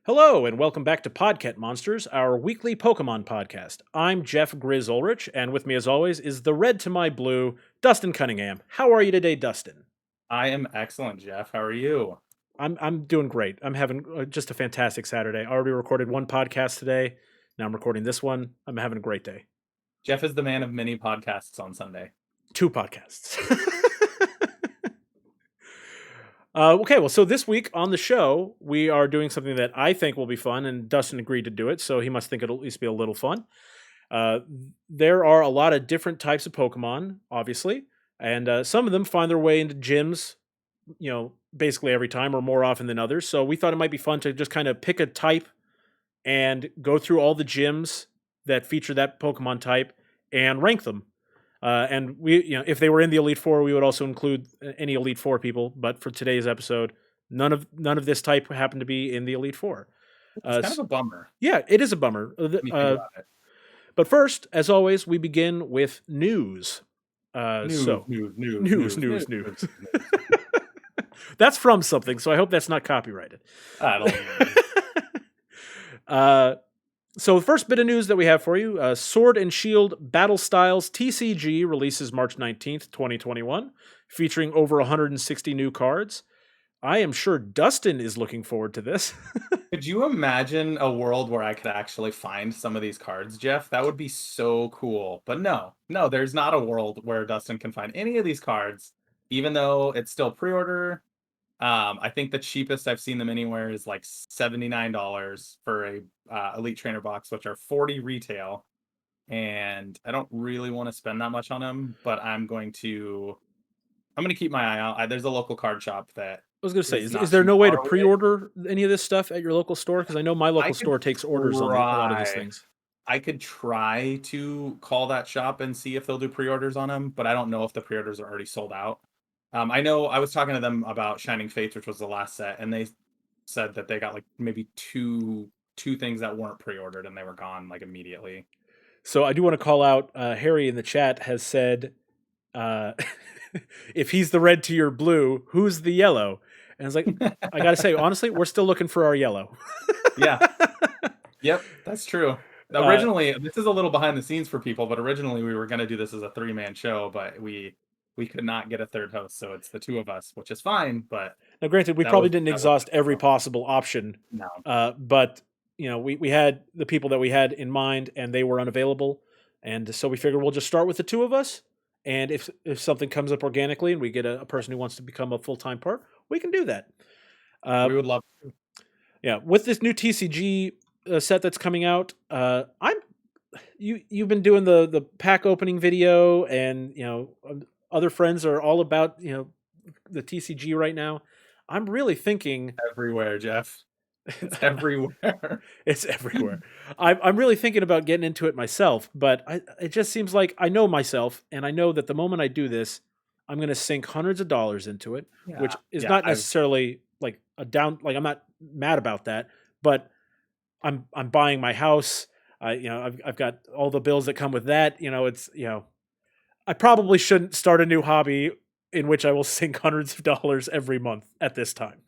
Hello, and welcome back to Pod-ket Monsters, our weekly Pokemon podcast. I'm Jeff Grizz Ulrich, and with me as always is the red to my blue, Dustin Cunningham. How are you today, Dustin? I am excellent, Jeff. How are you? I'm doing great. I'm having just a fantastic Saturday. I already recorded one podcast today. Now I'm recording this one. I'm having a great day. Jeff is the man of many podcasts on Sunday. 2 podcasts. So this week on the show, we are doing something that I think will be fun, and Dustin agreed to do it, so he must think it'll at least be a little fun. Uh, there are a lot of different types of Pokemon, obviously, and some of them find their way into gyms, basically every time or more often than others. So we thought it might be fun to just kind of pick a type and go through all the gyms that feature that Pokemon type and rank them. And we, if they were in the Elite Four, we would also include any Elite Four people. But for today's episode, none of this type happened to be in the Elite Four. It's kind of a bummer. Yeah, it is a bummer. When you think about it. But first, as always, we begin with news. News. That's from something, so I hope that's not copyrighted. I don't know. So the first bit of news that we have for you, Sword and Shield Battle Styles TCG releases March 19th, 2021, featuring over 160 new cards. I am sure Dustin is looking forward to this. Could you imagine a world where I could actually find some of these cards, Jeff? That would be so cool. But no, there's not a world where Dustin can find any of these cards, even though it's still pre-order. I think the cheapest I've seen them anywhere is like $79 for a Elite Trainer box, which are 40 retail. And I don't really want to spend that much on them, but I'm going to keep my eye out. There's a local card shop that I was going to say, is there no way to pre-order any of this stuff at your local store? Because I know my local store takes orders on a lot of these things. I could try to call that shop and see if they'll do pre-orders on them, but I don't know if the pre-orders are already sold out. I know I was talking to them about Shining Fates, which was the last set, and they said that they got like maybe two things that weren't pre-ordered and they were gone like immediately. So I do want to call out, Harry in the chat has said, if he's the red to your blue, who's the yellow? And it's like, I got to say, honestly, we're still looking for our yellow. Yeah. Yep, that's true. Originally, this is a little behind the scenes for people, but originally we were going to do this as a 3-man show, but we could not get a third host, so it's the two of us, which is fine. But now, granted, we probably didn't exhaust every possible option. No. But we had the people that we had in mind, and they were unavailable, and so we figured we'll just start with the two of us. And if something comes up organically, and we get a person who wants to become a full-time part, we can do that. We would love to. Yeah, with this new TCG set that's coming out, you've been doing the pack opening video, and other friends are all about, the TCG right now. I'm really thinking everywhere, Jeff. It's everywhere. It's everywhere. I'm really thinking about getting into it myself, but it just seems like I know myself, and I know that the moment I do this, I'm going to sink hundreds of dollars into it, which is not necessarily like a down. Like, I'm not mad about that, but I'm buying my house. I've got all the bills that come with that. I probably shouldn't start a new hobby in which I will sink hundreds of dollars every month at this time.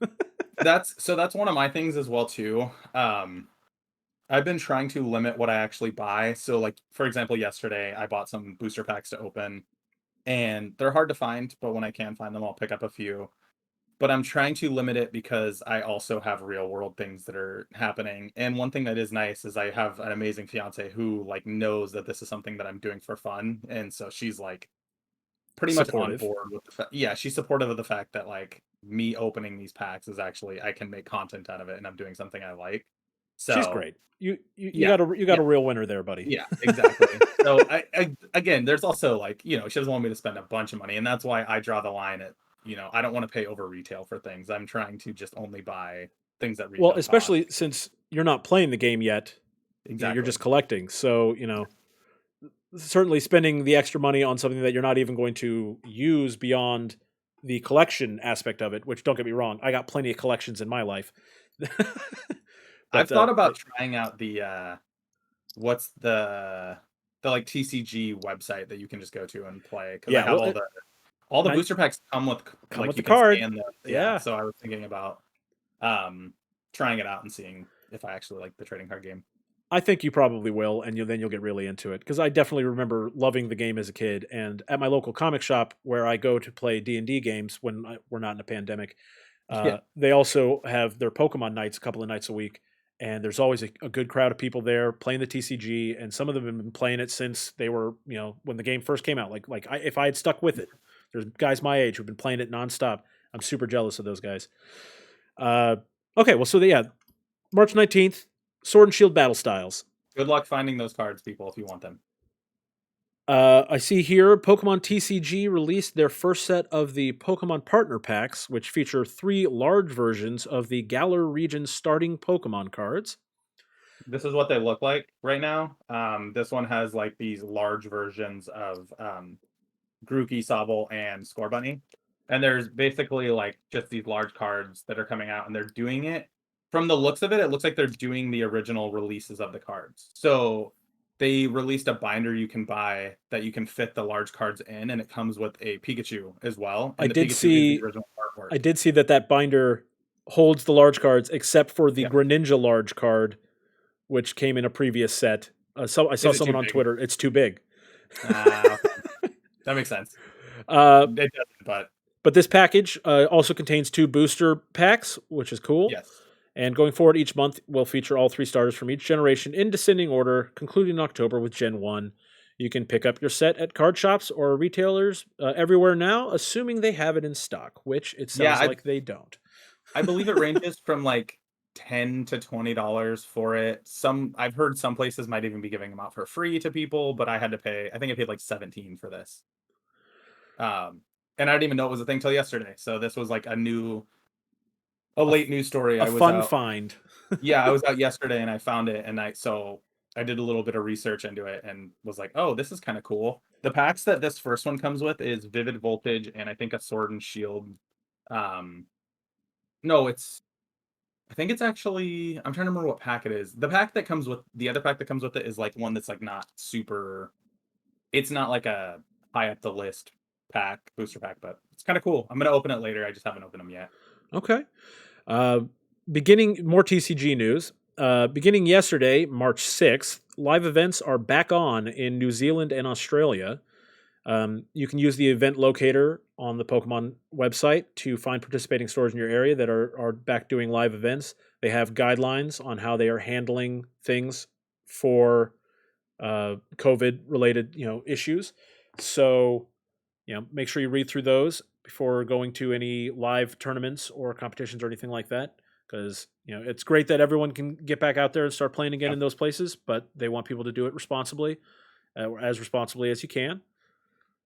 That's one of my things as well too. I've been trying to limit what I actually buy. So like, for example, yesterday I bought some booster packs to open, and they're hard to find, but when I can find them, I'll pick up a few. But I'm trying to limit it because I also have real world things that are happening. And one thing that is nice is I have an amazing fiance who like knows that this is something that I'm doing for fun. And so she's like pretty much on board with the fact. Yeah, she's supportive of the fact that like me opening these packs is actually, I can make content out of it and I'm doing something I like. So she's great. You got a real winner there, buddy. Yeah, exactly. So I again, there's also like, she doesn't want me to spend a bunch of money, and that's why I draw the line at, I don't want to pay over retail for things. I'm trying to just only buy things that retail. Well, especially since you're not playing the game yet. Exactly. You're just collecting. So, certainly spending the extra money on something that you're not even going to use beyond the collection aspect of it, which, don't get me wrong, I got plenty of collections in my life. I've thought about trying out the what's the like TCG website that you can just go to and play, because I have all the booster packs come with the card. So I was thinking about trying it out and seeing if I actually like the trading card game. I think you probably will, and then you'll get really into it because I definitely remember loving the game as a kid. And at my local comic shop, where I go to play D&D games when we're not in a pandemic, Yeah. they also have their Pokemon nights a couple of nights a week, and there's always a good crowd of people there playing the TCG, and some of them have been playing it since they were, when the game first came out. If I had stuck with it, there's guys my age who've been playing it nonstop. I'm super jealous of those guys. Okay, well, March 19th, Sword and Shield Battle Styles. Good luck finding those cards, people, if you want them. I see here Pokemon TCG released their first set of the Pokemon Partner Packs, which feature 3 large versions of the Galar region starting Pokemon cards. This is what they look like right now. This one has like these large versions of Grookey, Sobble, and Scorbunny. And there's basically like just these large cards that are coming out, and they're doing it. From the looks of it, it looks like they're doing the original releases of the cards. So they released a binder you can buy that you can fit the large cards in, and it comes with a Pikachu as well. And I the did Pikachu is see the original artwork. I did see that binder holds the large cards except for the Greninja large card, which came in a previous set. So I saw someone on Twitter. It's too big. Okay. That makes sense. It doesn't, but this package also contains 2 booster packs, which is cool. Yes. And going forward, each month will feature all 3 starters from each generation in descending order, concluding in October with Gen 1. You can pick up your set at card shops or retailers everywhere now, assuming they have it in stock, which it sounds like they don't. I believe it ranges from like $10 to $20 for it. I've heard some places might even be giving them out for free to people, but I had to pay. I think I paid like $17 for this. And I didn't even know it was a thing till yesterday. So this was like a late news story. A fun find. Yeah, I was out yesterday and I found it, and I did a little bit of research into it and was like, oh, this is kind of cool. The packs that this first one comes with is Vivid Voltage and I think a Sword and Shield. No, I think it's actually, I'm trying to remember what pack it is. The other pack that comes with it is like one that's like not super, it's not like a high up the list booster pack, but it's kind of cool. I'm going to open it later. I just haven't opened them yet. Okay. Beginning more TCG news. Beginning yesterday, March 6th, live events are back on in New Zealand and Australia. You can use the event locator on the Pokemon website to find participating stores in your area that are back doing live events. They have guidelines on how they are handling things for COVID-related, issues. So, make sure you read through those before going to any live tournaments or competitions or anything like that. Because it's great that everyone can get back out there and start playing again in those places, but they want people to do it responsibly, as responsibly as you can.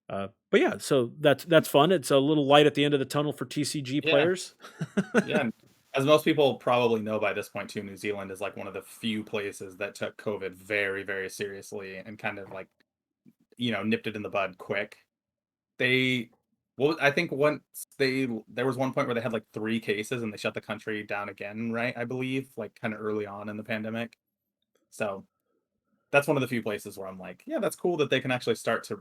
But yeah, so that's fun. It's a little light at the end of the tunnel for TCG players. Yeah, as most people probably know by this point too, New Zealand is like one of the few places that took COVID very, very seriously and kind of like, nipped it in the bud quick. I think there was one point where they had like 3 cases and they shut the country down again, right? I believe, like kind of early on in the pandemic. So that's one of the few places where I'm like, yeah, that's cool that they can actually start to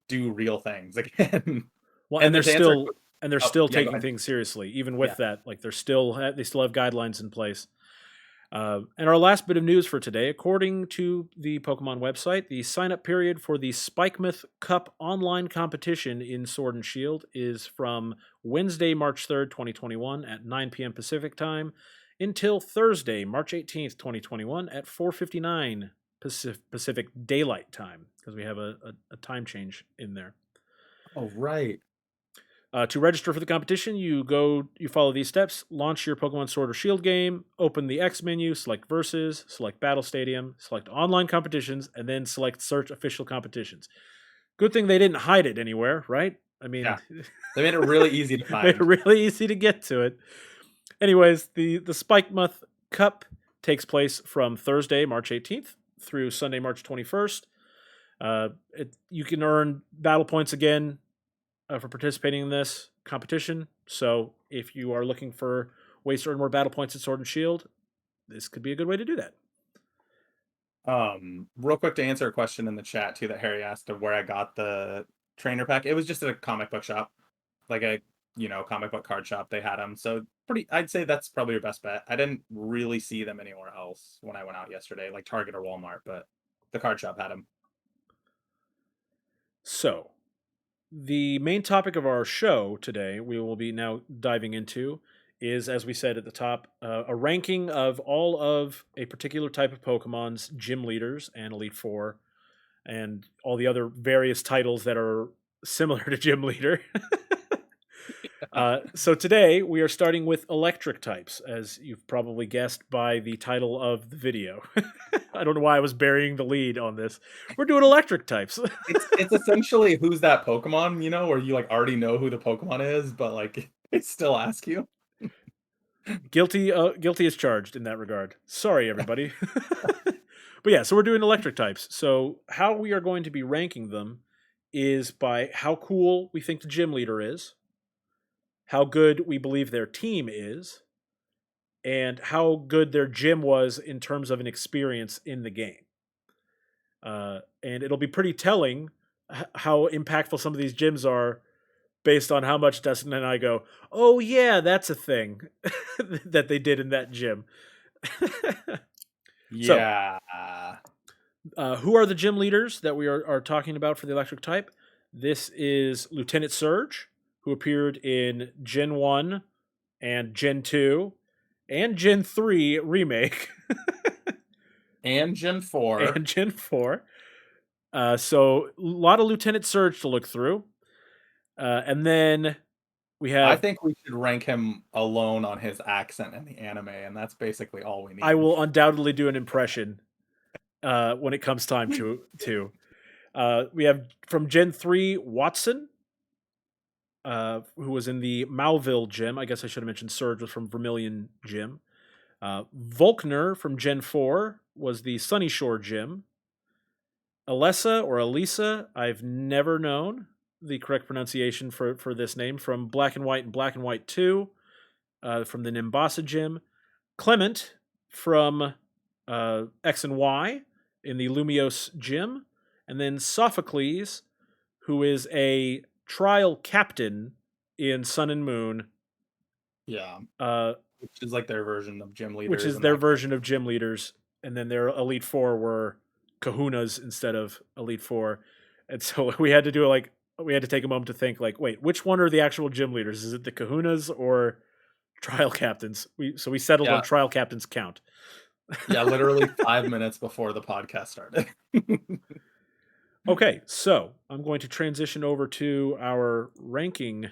do real things again. Well, and they're still taking things seriously, even with that. Like they still have guidelines in place. And our last bit of news for today, according to the Pokemon website, the sign-up period for the Spikemuth Cup online competition in Sword and Shield is from Wednesday, March 3rd, 2021 at 9 p.m. Pacific time until Thursday, March 18th, 2021 at 4:59 Pacific Daylight Time, because we have a time change in there. Oh, right. To register for the competition, you follow these steps: launch your Pokemon Sword or Shield game, open the X menu, select Versus, select Battle Stadium, select Online Competitions, and then select Search Official Competitions. Good thing they didn't hide it anywhere, right? I mean, they made it really easy to find. Made it really easy to get to it. Anyways, the Spikemuth Cup takes place from Thursday, March 18th through Sunday, March 21st. You can earn battle points again for participating in this competition. So if you are looking for ways to earn more battle points at Sword and Shield, this could be a good way to do that. Real quick, to answer a question in the chat too that Harry asked of where I got the trainer pack. It was just at a comic book shop, like a comic book card shop. They had them, so I'd say that's probably your best bet. I didn't really see them anywhere else when I went out yesterday, like Target or Walmart, but the card shop had them. So, the main topic of our show today, we will be now diving into, is, as we said at the top, a ranking of all of a particular type of Pokemon's gym leaders and Elite Four, and all the other various titles that are similar to gym leader. So today we are starting with electric types, as you've probably guessed by the title of the video. I don't know why I was burying the lead on this. We're doing electric types. It's essentially who's that Pokemon, where you like already know who the Pokemon is, but like they still ask you. Guilty as charged in that regard. Sorry, everybody. But yeah, so we're doing electric types. So how we are going to be ranking them is by how cool we think the gym leader is, how good we believe their team is, and how good their gym was in terms of an experience in the game. And it'll be pretty telling how impactful some of these gyms are based on how much Dustin and I go, oh yeah, that's a thing that they did in that gym. Yeah. Who are the gym leaders that we are talking about for the electric type? This is Lieutenant Serge, who appeared in Gen 1 and Gen 2 and Gen 3 remake. And Gen 4. And Gen 4. So a lot of Lieutenant Serge to look through. And then we have... I think we should rank him alone on his accent in the anime, and that's basically all we need. I will undoubtedly do an impression when it comes time to. We have from Gen 3, Watson, who was in the Mauville gym. I guess I should have mentioned Serge was from Vermilion gym. Volkner from Gen 4 was the Sunny Shore gym. Alessa or Elisa, I've never known the correct pronunciation for this name, from Black and White and Black and White 2, from the Nimbasa gym. Clement from X and Y in the Lumiose gym. And then Sophocles, who is a trial captain in Sun and Moon. Yeah. Which is like their version of gym leaders. Which is their version of gym leaders. And then their Elite Four were kahunas instead of Elite Four. And so we had to do we had to take a moment to think, wait, which one are the actual gym leaders? Is it the kahunas or trial captains? So we settled on trial captains count. Yeah, literally 5 minutes before the podcast started. Okay, so I'm going to transition over to our ranking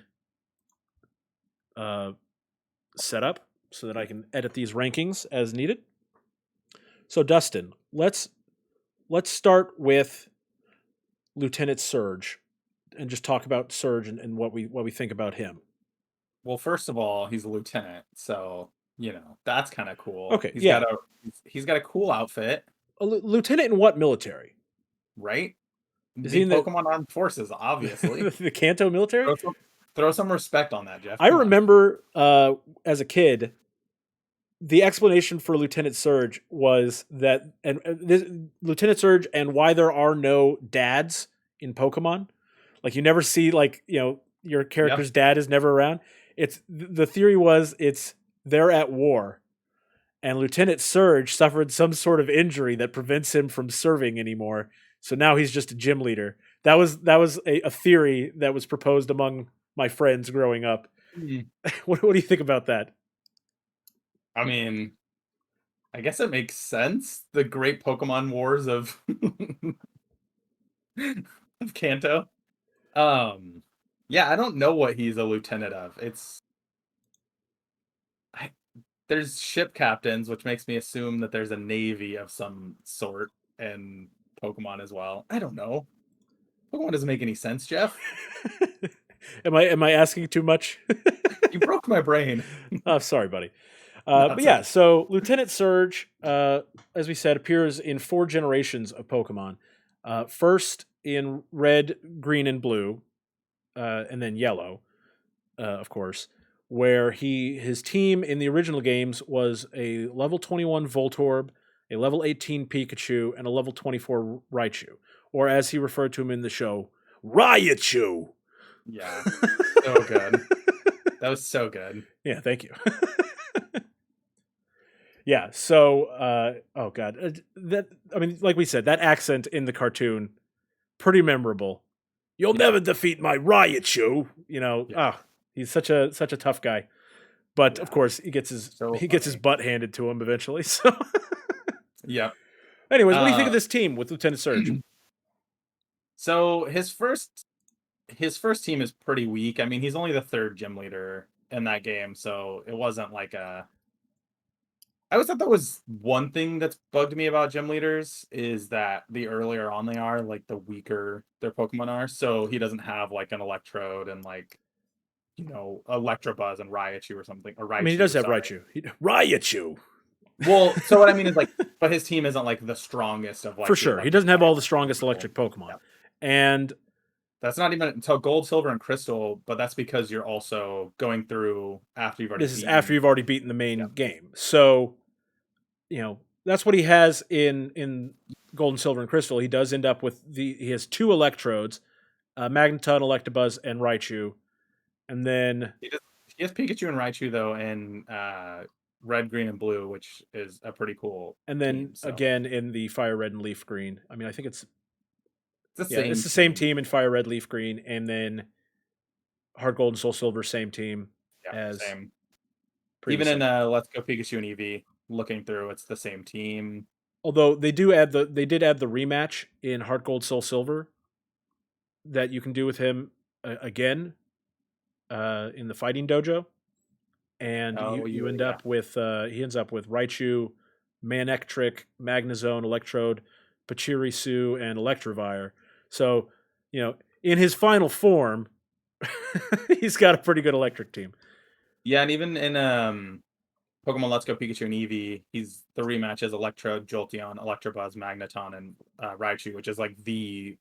setup so that I can edit these rankings as needed. So Dustin, let's start with Lieutenant Serge and just talk about Serge and what we think about him. Well, first of all, he's a lieutenant, so that's kind of cool. Okay, he's got a cool outfit. A lieutenant in what military? Right? Is he in Pokemon Armed Forces, obviously. The Kanto military? Throw some respect on that, Jeff. I remember as a kid, the explanation for Lieutenant Serge was that, Lieutenant Serge and why there are no dads in Pokemon. Like you never see your character's dad is never around. The theory was they're at war, and Lieutenant Serge suffered some sort of injury that prevents him from serving anymore. So now he's just a gym leader. That was a theory that was proposed among my friends growing up. Mm. What do you think about that? I mean, I guess it makes sense. The great Pokemon wars of Kanto. Yeah, I don't know what he's a lieutenant of. There's ship captains, which makes me assume that there's a navy of some sort and Pokemon as well. I don't know. Pokemon doesn't make any sense, Jeff. Am I asking too much? You broke my brain. Oh, sorry, buddy. But yeah, so Lieutenant Serge, as we said, appears in 4 generations of Pokemon. First in red, green, and blue, and then yellow, of course, where his team in the original games was a level 21 Voltorb, a level 18 Pikachu, and a level 24 Raichu, or as he referred to him in the show, Raichu. Yeah, so good. That was so good. Yeah, thank you. Yeah, so oh god, like we said, that accent in the cartoon, pretty memorable. You'll never defeat my Raichu. Yeah. He's such a tough guy. But of Yeah. course, he gets his So his funny. butt handed to him eventually. So, Yep. anyways, what do you think Uh, of this team with Lieutenant Surge? so his first team is pretty weak. I mean, he's only the third gym leader in that game, so it wasn't like a. I always thought that was one thing that's bugged me about gym leaders is that the earlier on they are, like the weaker their Pokemon are. So he doesn't have like an Electrode and like Electabuzz and Raichu or something, or I mean, he does Raichu. have Sorry. Raichu Well, so what I mean is like, but his team isn't like the strongest of like for the sure. He electric doesn't have all types. the strongest electric Pokemon, and That's not even until Gold, Silver, and Crystal, but that's because you're also going through after you've already this is after you've already beaten the main Yep. game. So, that's what he has in Gold and Silver and Crystal. He does end up with he has 2 Electrodes, Magneton, Electabuzz, and Raichu, and then He has Pikachu and Raichu though in Red, Green, and Blue, which is a pretty cool team. So again in the Fire Red and Leaf Green. I mean, I think it's it's the same team in Fire Red, Leaf Green, and then Heart Gold and Soul Silver, same team as same. Even previously. in Let's Go Pikachu and Eevee, looking through, it's the same team. Although they did add the rematch in Heart Gold, Soul Silver that you can do with him again in the fighting dojo, and you end up with he ends up with Raichu, Manectric, Magnezone, Electrode, Pachirisu, and Electivire. So, in his final form, he's got a pretty good electric team. Yeah, and even in Pokemon Let's Go Pikachu and Eevee, the rematch is Electrode, Jolteon, Electabuzz, Magneton, and Raichu, which is like the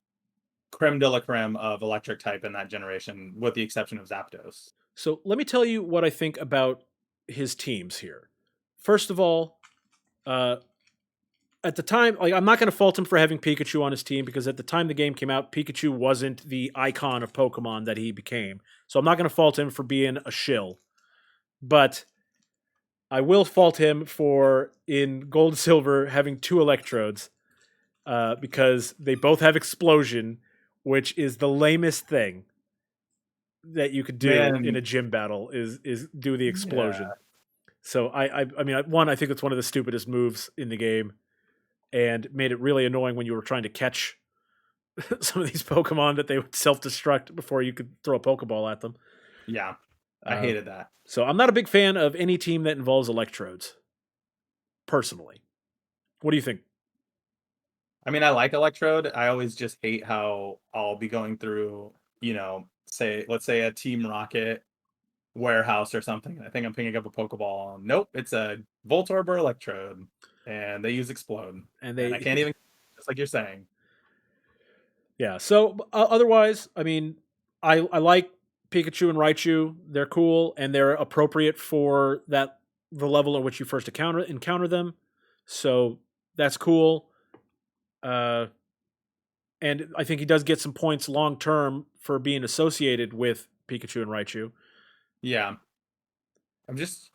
creme de la creme of electric type in that generation, with the exception of Zapdos. So let me tell you what I think about his teams here. First of all, at the time, like, I'm not going to fault him for having Pikachu on his team because at the time the game came out, Pikachu wasn't the icon of Pokemon that he became. So I'm not going to fault him for being a shill. But I will fault him for, in Gold and Silver, having 2 Electrodes because they both have Explosion, which is the lamest thing that you could do in a gym battle is do the Explosion. Yeah. So I mean, I think it's one of the stupidest moves in the game, and made it really annoying when you were trying to catch some of these Pokemon that they would self-destruct before you could throw a Pokeball at them. Yeah, I hated that. So I'm not a big fan of any team that involves Electrodes, personally. What do you think? I mean, I like Electrode. I always just hate how I'll be going through, let's say a Team Rocket warehouse or something. I think I'm picking up a Pokeball. Nope, it's a Voltorb or Electrode, and they use Explode, and I can't even, just like you're saying. Yeah. So otherwise, I mean, I like Pikachu and Raichu. They're cool and they're appropriate for the level at which you first encounter them. So that's cool. And I think he does get some points long term for being associated with Pikachu and Raichu. Yeah.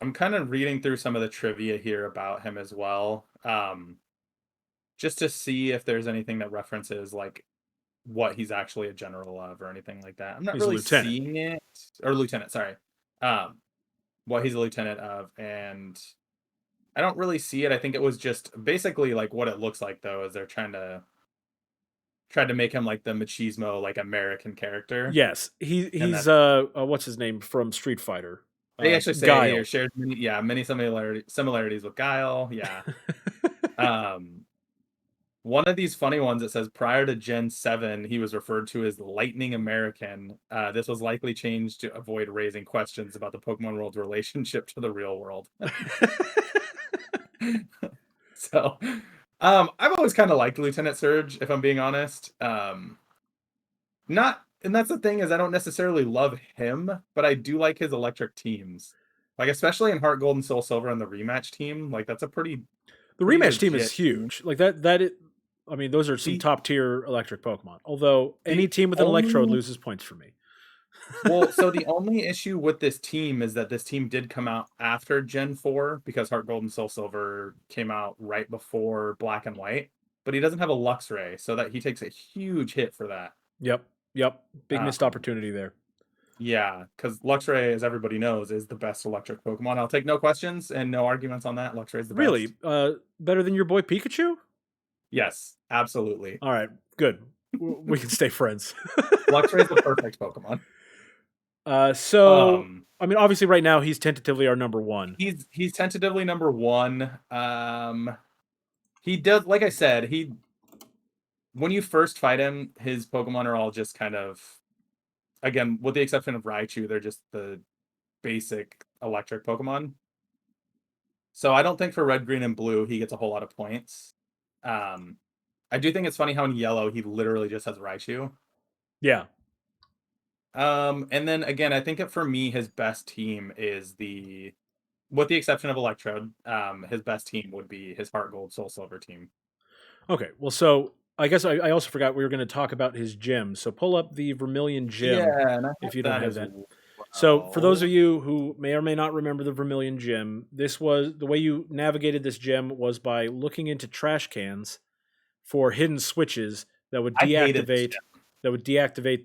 I'm kind of reading through some of the trivia here about him as well. Just to see if there's anything that references like what he's actually a general of or anything like that. I'm not really seeing it. Or lieutenant, sorry. What he's a lieutenant of, and I don't really see it. I think it was just basically like what it looks like though, is they're trying to make him like the machismo, like American character. Yes, he's what's his name from Street Fighter? They actually say Guile. Here shares many similarities with Guile. Yeah. One of these funny ones that says prior to Gen 7, he was referred to as Lightning American. This was likely changed to avoid raising questions about the Pokemon world's relationship to the real world. So, I've always kind of liked Lieutenant Surge, if I'm being honest. And that's the thing, is I don't necessarily love him, but I do like his electric teams. Like, especially in Heart Gold and Soul Silver and the rematch team, like that's a pretty. The rematch team is huge. Like I mean, those are some top tier electric Pokemon. Although any team with an Electrode loses points for me. Well, so the only issue with this team is that this team did come out after Gen 4 because Heart Gold and Soul Silver came out right before Black and White, but he doesn't have a Luxray, so that he takes a huge hit for that. Yep. Big missed Um, opportunity there. yeah, because Luxray, as everybody knows, is the best electric Pokemon. I'll take no questions and no arguments on that. Luxray is the Really? best. Better than your boy Pikachu? Yes, absolutely. All right, good. We can stay friends. Luxray is the perfect Pokemon. So I mean, obviously, right now he's tentatively our number one. He's tentatively number one. He does, like I said, when you first fight him, his Pokemon are all just kind of, again, with the exception of Raichu, they're just the basic electric Pokemon. So I don't think for Red, Green, and Blue he gets a whole lot of points. I do think it's funny how in Yellow he literally just has Raichu. Yeah. And then again, I think for me his best team is with the exception of Electrode, his best team would be his Heart Gold Soul Silver team. Okay, well, so I guess I also forgot we were going to talk about his gym. So pull up the Vermilion Gym and if you don't have that. well. So for those of you who may or may not remember the Vermilion Gym, this was the way you navigated this gym was by looking into trash cans for hidden switches that would deactivate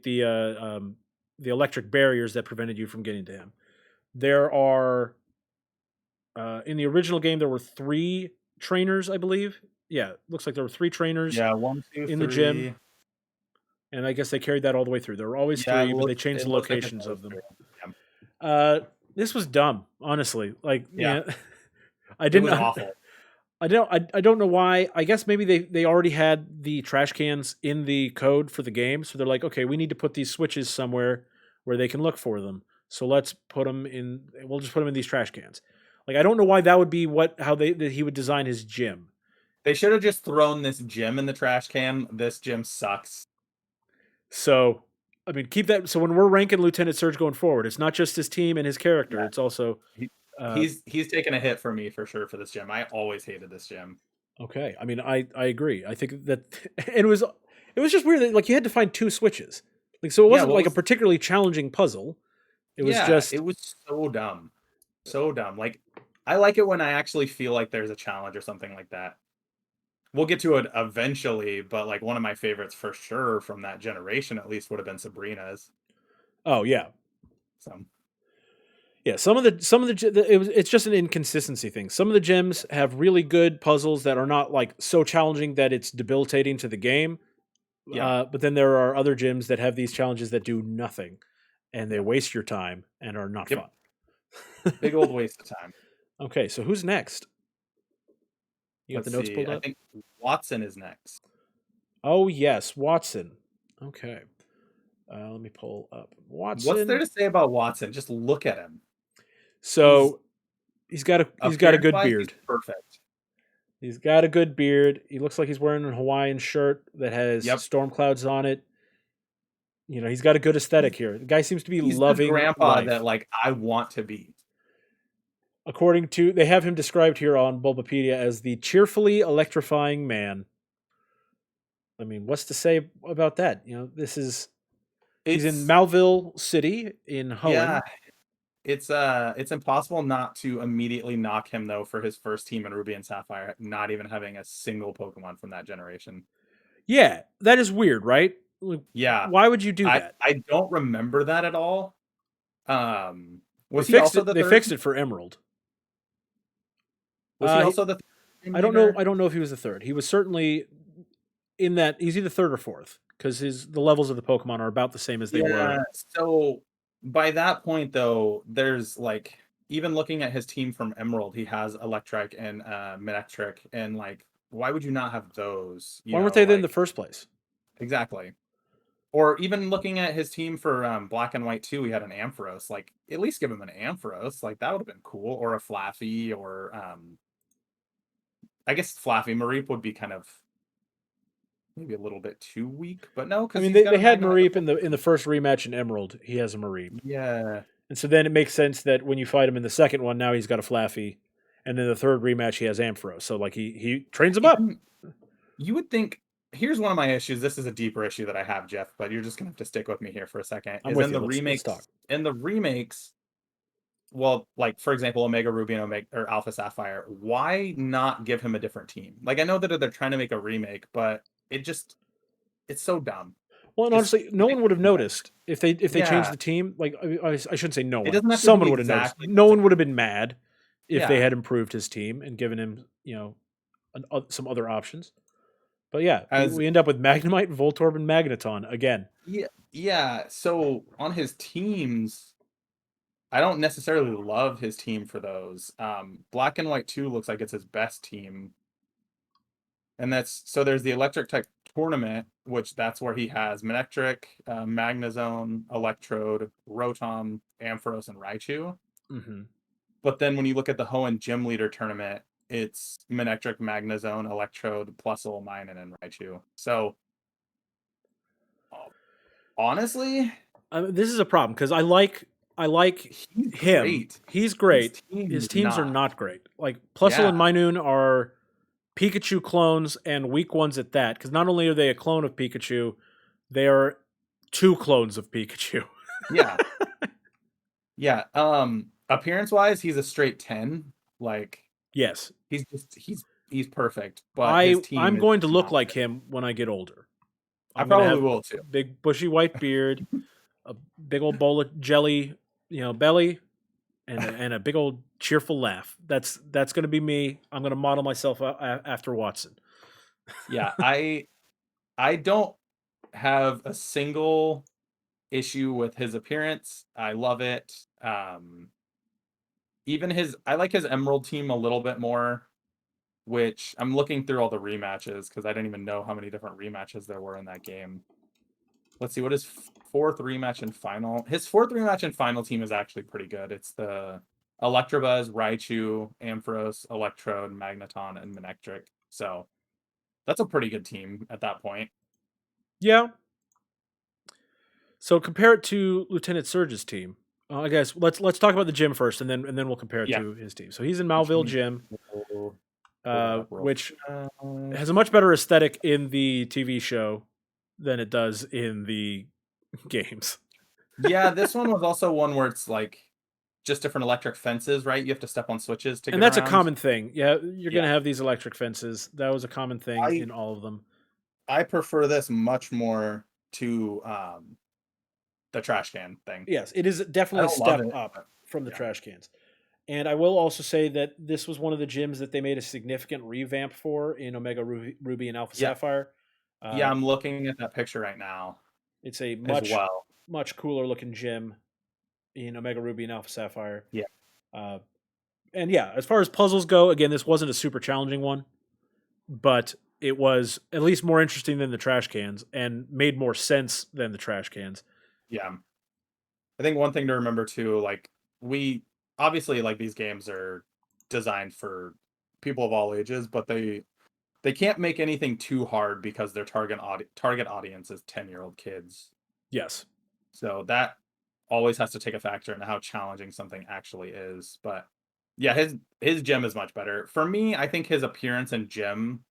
the electric barriers that prevented you from getting to him. There are in the original game there were 3 trainers, I believe. Yeah, looks like there were 3 trainers. Yeah, 1, 2, in the gym, and I guess they carried that all the way through. There were always 3, but they changed the locations of them. Yeah. This was dumb, honestly. Like, Yeah. I didn't. It was awful. I don't know why. I guess maybe they already had the trash cans in the code for the game, so they're like, okay, we need to put these switches somewhere where they can look for them. So let's put them in. We'll just put them in these trash cans. Like, I don't know why that would be how he would design his gym. They should have just thrown this gym in the trash can. This gym sucks. So, I mean, keep that. So when we're ranking Lieutenant Serge going forward, it's not just his team and his character. Yeah. It's also he's taken a hit for me for sure for this gym. I always hated this gym. Okay, I mean, I agree. I think that and it was just weird that, like, you had to find 2 switches. Like, so it wasn't a particularly challenging puzzle. It was it was so dumb. So dumb. Like, I like it when I actually feel like there's a challenge or something like that. We'll get to it eventually, but like one of my favorites for sure from that generation at least would have been Sabrina's. Oh yeah. So yeah, it's just an inconsistency thing. Some of the gyms have really good puzzles that are not like so challenging that it's debilitating to the game. Yeah. But then there are other gyms that have these challenges that do nothing, and they waste your time and are not fun. Big old waste of time. Okay, so who's next? You got the notes pulled up? I think Watson is next. Oh, yes, Watson. Okay. Let me pull up Watson. What's there to say about Watson? Just look at him. So he's got a good beard. He's perfect. He's got a good beard. He looks like he's wearing a Hawaiian shirt that has storm clouds on it. You know, he's got a good aesthetic here. The guy seems to be loving the grandpa life. That like I want to be. According to, they have him described here on Bulbapedia as the cheerfully electrifying man. I mean, what's to say about that? You know, he's in Malville City in Hoenn. Yeah, it's impossible not to immediately knock him though for his first team in Ruby and Sapphire, not even having a single Pokemon from that generation. Yeah, that is weird, right? Yeah. Why would you do that? I don't remember that at all. They fixed it for Emerald. Was he also the third? I don't know. I don't know if he was the third. He was certainly in that. He's either third or fourth because the levels of the Pokemon are about the same as they were. So by that point, though, there's like even looking at his team from Emerald, he has Electric and Manectric, and like, why would you not have those? Why weren't they there in the first place? Exactly. Or even looking at his team for Black and White 2, he had an Ampharos. Like, at least give him an Ampharos. Like, that would have been cool. Or a Flaffy, or I guess Flaffy. Mareep would be kind of maybe a little bit too weak, but no. I mean, they had Mareep in the first rematch in Emerald. He has a Mareep. Yeah. And so then it makes sense that when you fight him in the second one, now he's got a Flaffy, and then the third rematch he has Ampharos. So like he trains him up. You would think here's one of my issues. This is a deeper issue that I have, Jeff, but you're just gonna have to stick with me here for a second. I'm Is with in you. the Let's talk. remakes. In the remakes, well, like for example, Omega Ruby and Omega or Alpha Sapphire. Why not give him a different team? Like I know that they're trying to make a remake, but it's so dumb. Well, and Just honestly, no make one would have it better. noticed if they changed Yeah, the team. Like I shouldn't say no it one. doesn't have to be Someone would have noticed. exactly No the one would have same. been mad if they Yeah, had improved his team and given him some other options. But yeah, as we end up with Magnemite, Voltorb, and Magneton again. yeah. So on his teams, I don't necessarily love his team for those. Black and White 2 looks like it's his best team. And that's so there's the electric type tournament, which that's where he has Manectric, Magnezone, Electrode, Rotom, Ampharos, and Raichu. Hmm. But then when you look at the Hoenn Gym Leader tournament, it's Manectric, Magnezone, Electrode, Plusle, Minun, and Raichu. So honestly, This is a problem because I like he's him. great. He's His great. team His is teams are not. not great. Like Plusle Yeah. and Minun are Pikachu clones and weak ones at that. Because not only are they a clone of Pikachu, they are two clones of Pikachu. Yeah. Yeah. Appearance wise, he's a straight 10. Like Yes, he's perfect, but his team I'm is going to look not like good. him when I get older. I I'm going to probably have will too. big bushy white beard, a big old bowl of jelly, belly, and a big old cheerful laugh. That's going to be me. I'm going to model myself after Watson. Yeah, I don't have a single issue with his appearance. I love it. Even I like his Emerald team a little bit more, which I'm looking through all the rematches because I didn't even know how many different rematches there were in that game. Let's see what his fourth rematch and final. His fourth rematch and final team is actually pretty good. It's the Electabuzz, Raichu, Ampharos, Electrode, Magneton, and Manectric. So that's a pretty good team at that point. Yeah. So compare it to Lieutenant Surge's team. I guess let's talk about the gym first, and then we'll compare it Yeah. to his team. So he's in Malville Gym, Pull that up real which fast. has a much better aesthetic in the TV show than it does in the games. Yeah, this one was also one where it's like just different electric fences, right? You have to step on switches to And get that's a around. common thing. Yeah, you're going Yeah. to have these electric fences. That was a common thing I in all of them. I prefer this much more to the trash can thing. Yes, it is I definitely a don't love step it, up but from the yeah. trash cans. And I will also say that this was one of the gyms that they made a significant revamp for in Omega Ruby and Alpha Yeah. Sapphire. Yeah, I'm looking at that picture right now It's a as much well. much cooler looking gym in Omega Ruby and Alpha Sapphire. Yeah. Uh, and yeah, as far as puzzles go, again, this wasn't a super challenging one, but it was at least more interesting than the trash cans and made more sense than the trash cans. Yeah. I think one thing to remember too, like we obviously like these games are designed for people of all ages, but they can't make anything too hard because their target audience is 10-year-old kids. Yes. So that always has to take a factor in how challenging something actually is. But yeah, his gym is much better. For me, I think his appearance and gym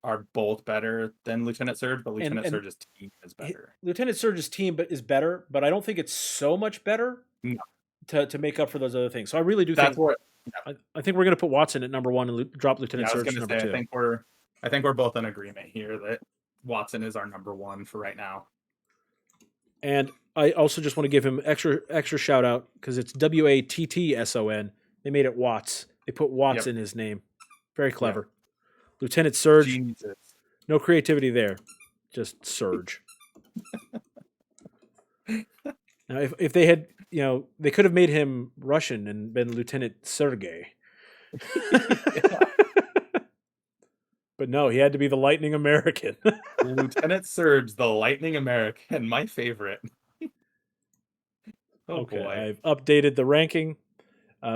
are both better than Lieutenant Surge, but And Lieutenant Surge's team is better. Lieutenant Surge's team is better, but I don't think it's so much better No, to make up for those other things. So I really do that's think where yeah, I think we're going to put Watson at number one and drop yeah, Lieutenant I was Surge gonna to number say two. I think we're both in agreement here that Watson is our number one for right now. And I also just want to give him extra shout out because it's Watson. They made it Watts. They put Watts Yep. in his name. Very Yep. clever. Lieutenant Surge. Jesus. No creativity there. Just Surge. Now, if they had, they could have made him Russian and been Lieutenant Sergey. Yeah. But no, he had to be the Lightning American. Lieutenant Surge, the Lightning American, my favorite. Oh Okay, boy. I've updated the ranking.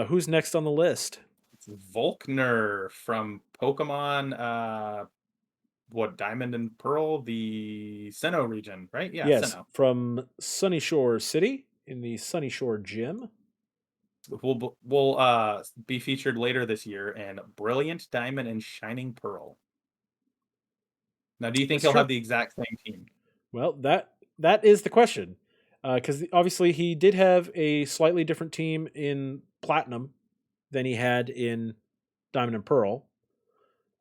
Who's next on the list? It's Volkner from Pokemon Diamond and Pearl, the Sinnoh region, right? Yeah, Yes, Sinnoh. from Sunny Shore City in the Sunny Shore Gym. Will be featured later this year in Brilliant Diamond and Shining Pearl. Now, do you think That's he'll true. have the exact same team? Well, that is the question, because obviously he did have a slightly different team in Platinum than he had in Diamond and Pearl.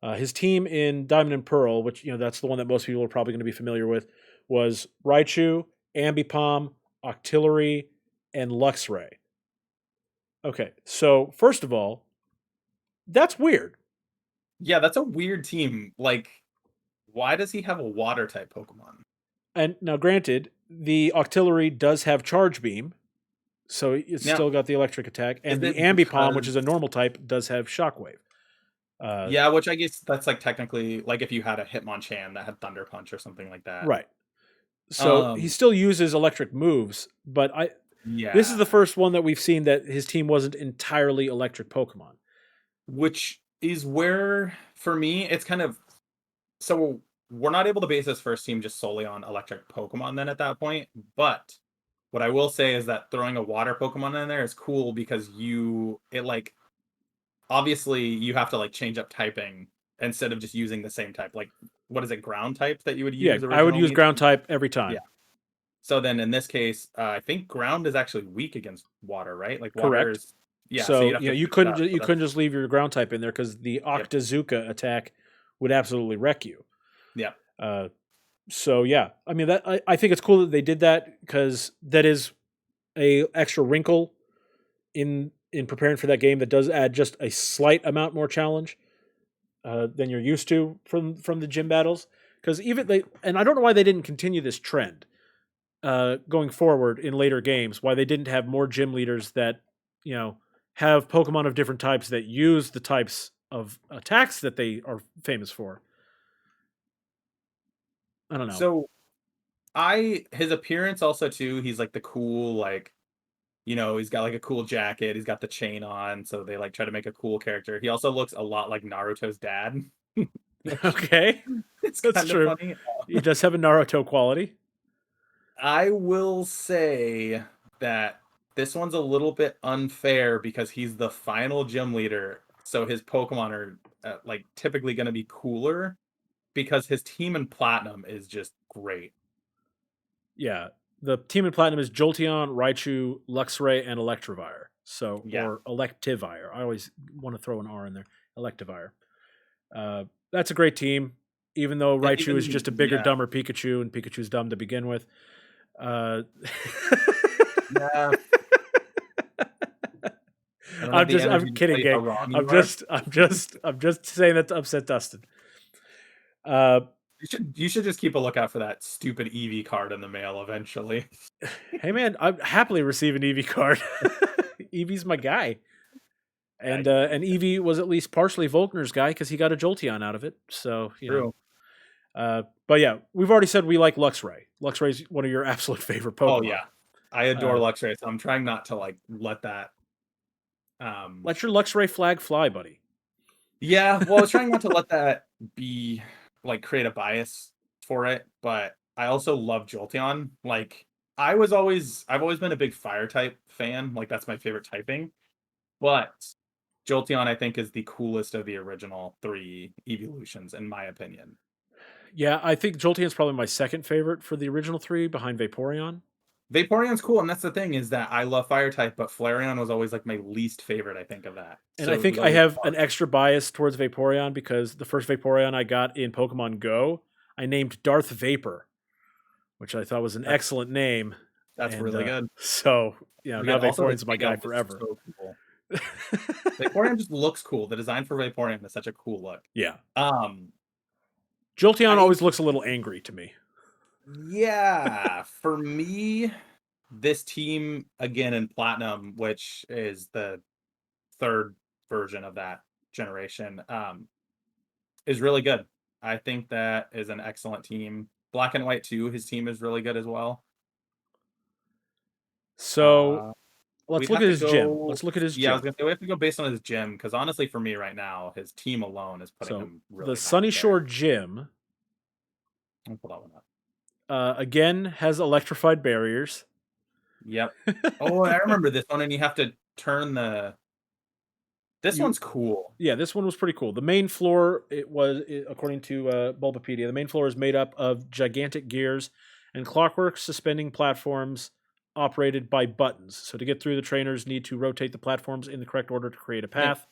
His team in Diamond and Pearl, which that's the one that most people are probably going to be familiar with, was Raichu, Ambipom, Octillery, and Luxray. Okay, so first of all, that's weird. Yeah, that's a weird team. Like, why does he have a water type Pokemon? And now, granted, the Octillery does have Charge Beam, so it's Now, still got the electric attack, is and the it Ambipom, which is a because normal type, does have Shockwave. yeah, which I guess that's like technically like if you had a Hitmonchan that had Thunder Punch or something like that. Right. So he Um, still uses electric moves, but this is yeah, the first one that we've seen that his team wasn't entirely electric Pokemon. which is where for me it's kind of so we're not able to base this first team just solely on electric Pokemon then at that point. But what I will say is that throwing a water Pokemon in there is cool because it like obviously you have to like change up typing instead of just using the same type. Like what is it, ground type that you would Yeah, use I would use originally? ground type every Yeah. time. So then in this case, I think ground is actually weak against water, right? Like water Correct. is yeah, so So you'd have to you switch it couldn't up. So you that's couldn't just leave your ground type in there because the yep, Octazooka attack would absolutely wreck you. yep. Uh, so yeah, I mean that I think it's cool that they did that because that is a extra wrinkle in preparing for that game that does add just a slight amount more challenge than you're used to from the gym battles. Because even they and I don't know why they didn't continue this trend going forward in later games. Why they didn't have more gym leaders that have Pokemon of different types that use the types of attacks that they are famous for. I don't know. So his appearance also too, he's like the cool, like, he's got like a cool jacket, he's got the chain on, so they like try to make a cool character. He also looks a lot like Naruto's dad, which Okay, it's that's kind of true. funny. He does have a Naruto quality. I will say that this one's a little bit unfair because he's the final gym leader, so his Pokemon are like typically going to be cooler because his team in Platinum is just great. Yeah, the team in Platinum is Jolteon, Raichu, Luxray, and Electivire. So, Yeah, or Electivire. I always want to throw an R in there. Electivire. That's a great team, even though and Raichu is just a bigger, yeah, dumber Pikachu, and Pikachu's dumb to begin with. Uh, yeah. I don't have the I'm energy to tell kidding, you how gang. wrong you are. I'm just saying that to upset Dustin. Uh, You should just keep a lookout for that stupid Eevee card in the mail eventually. hey man, I'd happily receive an Eevee card. Eevee's my guy. Yeah, And Eevee was at least partially Volkner's guy because he got a Jolteon out of it. So true. But yeah, we've already said we like Luxray. Luxray's one of your absolute favorite Oh Pokemon. yeah, I adore Uh, Luxray, so I'm trying not to like let that. let your Luxray flag fly, buddy. Yeah, well, I was trying not to let that be like create a bias for it, but I also love Jolteon. Like I've always been a big fire type fan. Like that's my favorite typing. But Jolteon, I think, is the coolest of the original three evolutions, in my opinion. Yeah, I think Jolteon's probably my second favorite for the original three, behind Vaporeon. Vaporeon's cool, and that's the thing is that I love fire type, but Flareon was always like my least favorite, I think, of that. And I So it think was I always have hard. an extra bias towards Vaporeon because the first Vaporeon I got in Pokemon Go, I named Darth Vapor, which I thought was an That's excellent name. that's And really good. so, now Again, also the Vaporeon's my guy Giga was forever. so cool. Vaporeon just looks cool. The design for Vaporeon is such a cool look. Yeah. Um, Jolteon I always looks a little angry to me. yeah, for me, this team again in Platinum, which is the third version of that generation, is really good. I think that is an excellent team. Black and White too, his team is really good as well. So Uh, let's we'd look have at to his gym. go. Let's look at his Yeah, I was gym. gonna say we have to go based on his gym because honestly, for me right now, his team alone is putting So him the really high up Sunny there. Shore gym I'll pull that one up. again has electrified barriers. Yep. Oh, I remember this one, and you have to turn the This one's cool. Yeah, this one was pretty cool. The main floor, according to Bulbapedia, the main floor is made up of gigantic gears and clockwork suspending platforms operated by buttons. So to get through, the trainers need to rotate the platforms in the correct order to create a path.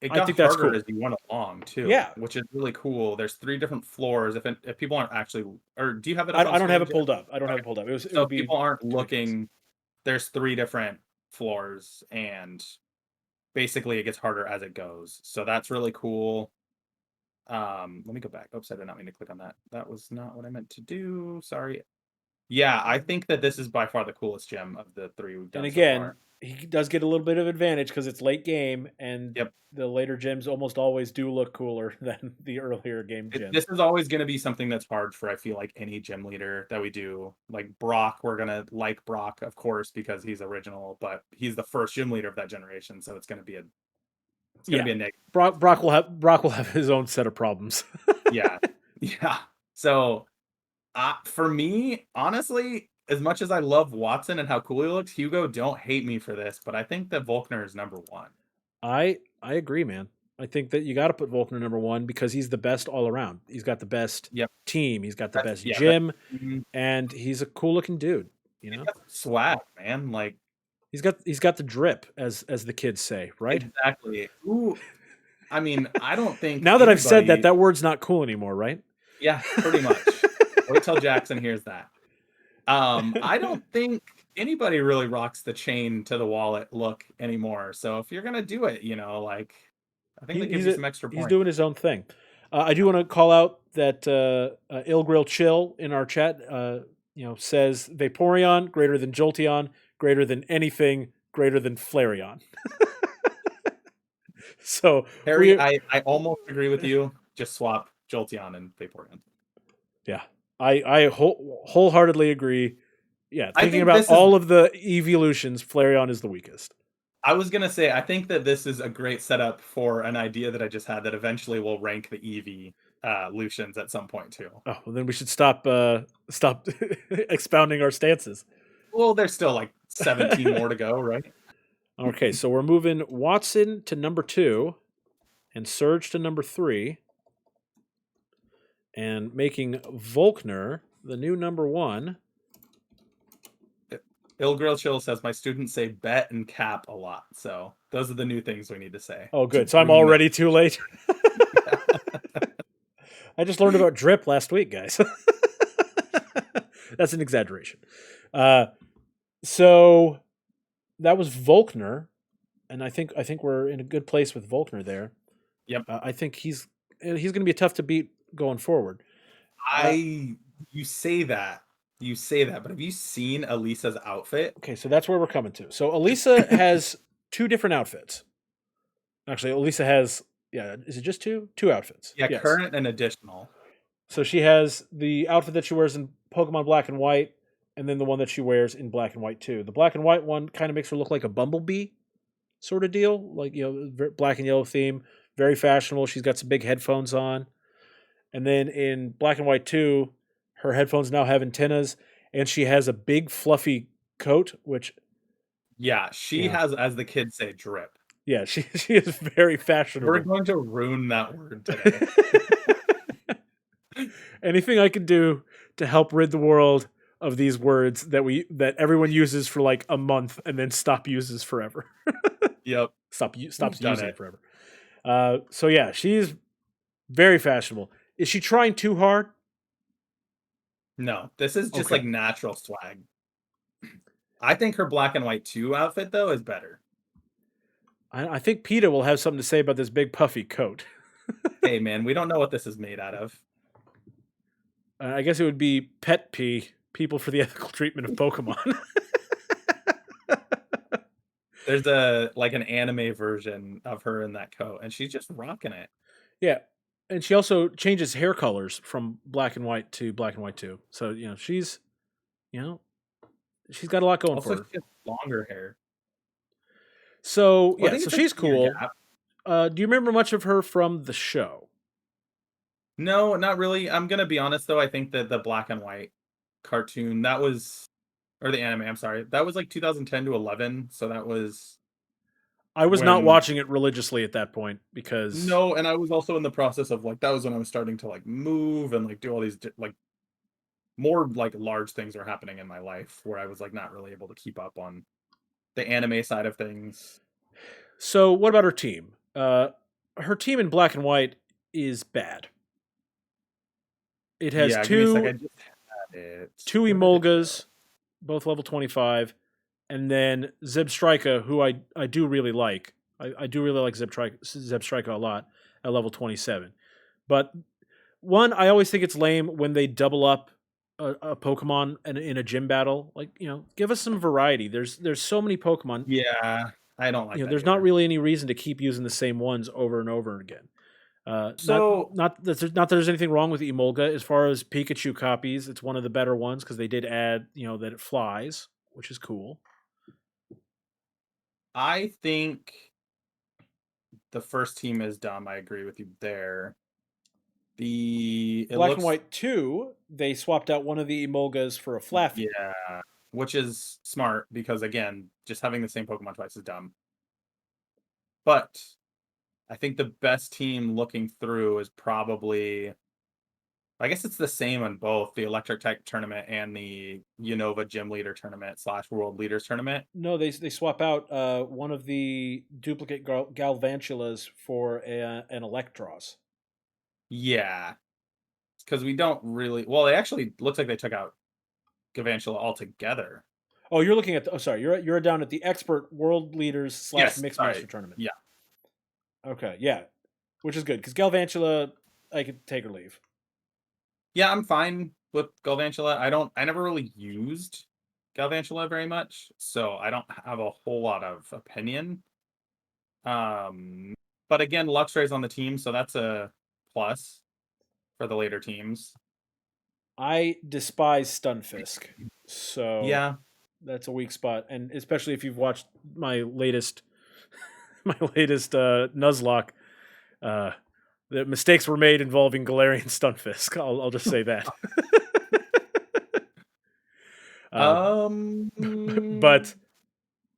It I got think that's harder cool. as you went along too. Yeah. Which is really cool. There's 3 different floors. If people aren't actually, or do you have it up I on don't have screen, it Jeff? pulled up. I don't have Okay. it pulled up. It So would if be people aren't ridiculous. looking, there's 3 different floors, and basically it gets harder as it goes. So that's really cool. Let me go back. Oops, I did not mean to click on that. That was not what I meant to do. Sorry. Yeah, I think that this is by far the coolest gem of the 3 we've And done so again, far. he does get a little bit of advantage because it's late game, and Yep. the later gems almost always do look cooler than the earlier game gems. This is always going to be something that's hard for, I feel like, any gym leader that we do. Like Brock, we're going to like Brock, of course, because he's original, but he's the first gym leader of that generation, so it's going to be a negative. Brock will have his own set of problems. Yeah. Yeah. So, for me, honestly, as much as I love Watson and how cool he looks, Hugo, don't hate me for this, but I think that Volkner is number 1. I agree, man. I think that you got to put Volkner number 1 because he's the best all around. He's got the best team. He's got the best gym, and he's a cool looking dude. You know, swag, man. Like he's got the drip, as the kids say, right? Exactly. Ooh, I mean, I don't think now that I've said that word's not cool anymore, right? Yeah, pretty much. Wait till Jackson hears that. I don't think anybody really rocks the chain to the wallet look anymore. So if you're gonna do it, like, I think that gives you some extra points. He's doing his own thing. I do want to call out that Ilgrill Chill in our chat, says Vaporeon greater than Jolteon, greater than anything, greater than Flareon. So Harry, I almost agree with you. Just swap Jolteon and Vaporeon. Yeah, I wholeheartedly agree. Yeah, thinking about all of the evolutions, Flareon is the weakest. I was going to say, I think that this is a great setup for an idea that I just had that eventually will rank the EV Lucians at some point too. Oh, well, then we should stop expounding our stances. Well, there's still like 17 more to go, right? Okay, so we're moving Watson to number 2 and Serge to number 3 and making Volkner the new number 1. Ilgrill Chill says, my students say bet and cap a lot. So those are the new things we need to say. Oh, good. So I'm already too late. I just learned about drip last week, guys. That's an exaggeration. So that was Volkner, and I think we're in a good place with Volkner there. Yep. I think he's going to be tough to beat going forward. You say that, but have you seen Elisa's outfit? Okay, so that's where we're coming to. So Elisa has 2 different outfits. Actually, Elisa has, is it just 2? 2 outfits. Yeah, yes. Current and additional. So she has the outfit that she wears in Pokemon Black and White, and then the one that she wears in Black and White too. The Black and White one kind of makes her look like a bumblebee sort of deal, like, black and yellow theme, very fashionable. She's got some big headphones on. And then in Black and White 2, her headphones now have antennas, and she has a big fluffy coat, which... Yeah, she has, as the kids say, drip. Yeah, she is very fashionable. We're going to ruin that word today. Anything I can do to help rid the world of these words that everyone uses for like a month and then uses forever. Yep. Stops using it forever. So yeah, she's very fashionable. Is she trying too hard? No, this is just like natural swag. I think her Black and White 2 outfit though is better. I think PETA will have something to say about this big puffy coat. Hey man, we don't know what this is made out of. I guess it would be Pet P, People for the Ethical Treatment of Pokemon. There's an anime version of her in that coat, and she's just rocking it. Yeah, and she also changes hair colors from Black and White to Black and White 2. So she's got a lot going for her. She has longer hair. So so she's cool. Do you remember much of her from the show? No, not really. I'm gonna be honest though. I think that the Black and White cartoon or the anime, I'm sorry, that was like 2010 to 11. So that was. I was not when watching it religiously at that point because no, and I was also in the process of like that was when I was starting to like move and like do all these like more like large things were happening in my life where I was like not really able to keep up on the anime side of things. So, what about her team? Her team in black and white is bad. It has Yeah, give me a second. I two just had it. two Where did it go? Emolgas, both level 25, and then Zebstrika, who I do really like. I do really like Zebstrika a lot at level 27. But one, I always think it's lame when they double up a Pokemon in a gym battle. Like, give us some variety. There's so many Pokemon. Yeah, I don't like that There's not either. really any reason to keep using the same ones over and over again. Not So not that there's anything wrong with Emolga as far as Pikachu copies. It's one of the better ones because they did add that it flies, which is cool. I think the first team is dumb. I agree with you there. It Black and looks White 2, they swapped out one of the Emolgas for a Flaffy. yeah, which is smart because again, just having the same Pokemon twice is dumb. But I think the best team looking through is probably I guess it's the same on both the Electric Tech tournament and the Unova Gym Leader tournament / World Leaders tournament. No, they swap out one of the duplicate Galvantulas for an Electros. Yeah, because we don't really. Well, they actually looks like they took out Gavantula altogether. Oh, you're looking at sorry, you're down at the Expert World Leaders / Yes, Mixed sorry. Master tournament. Yeah. Okay, yeah, which is good because Galvantula, I could take or leave. Yeah, I'm fine with Galvantula. I never really used Galvantula very much, so I don't have a whole lot of opinion. But again, Luxray's on the team, so that's a plus for the later teams. I despise Stunfisk, so Yeah. that's a weak spot, and especially if you've watched my latest Nuzlocke. The mistakes were made involving Galarian Stunfisk. I'll just say that. But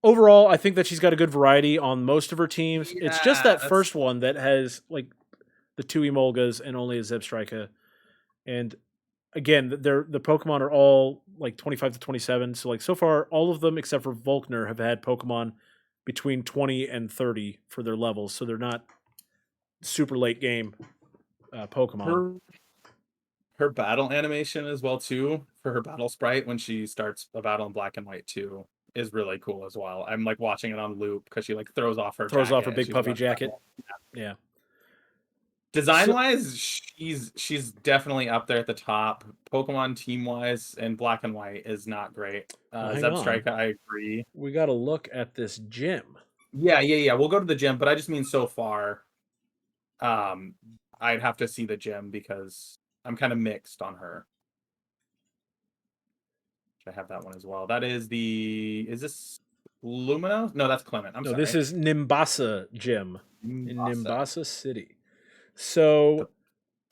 overall, I think that she's got a good variety on most of her teams. Yeah, it's just that first one that has like the two Emolgas and only a Zebstrika. And again, the Pokemon are all like 25 to 27. So like so far, all of them except for Volkner have had Pokemon between 20 and 30 for their levels. So they're not super late game Pokemon. Her battle animation as well too for her battle sprite when she starts a battle in black and white too is really cool as well. I'm like watching it on loop because she like throws off her Big puffy jacket. Yeah. Design wise, she's definitely up there at the top. Pokemon team wise and black and white is not great. Zebstrika, I agree. We got to look at this gym. Yeah. We'll go to the gym, but I just mean so far. I'd have to see the gym because I'm kind of mixed on her. I have that one as well. That is is this Lumino? No, that's Clement. I'm sorry. This is Nimbasa Gym in Nimbasa City. So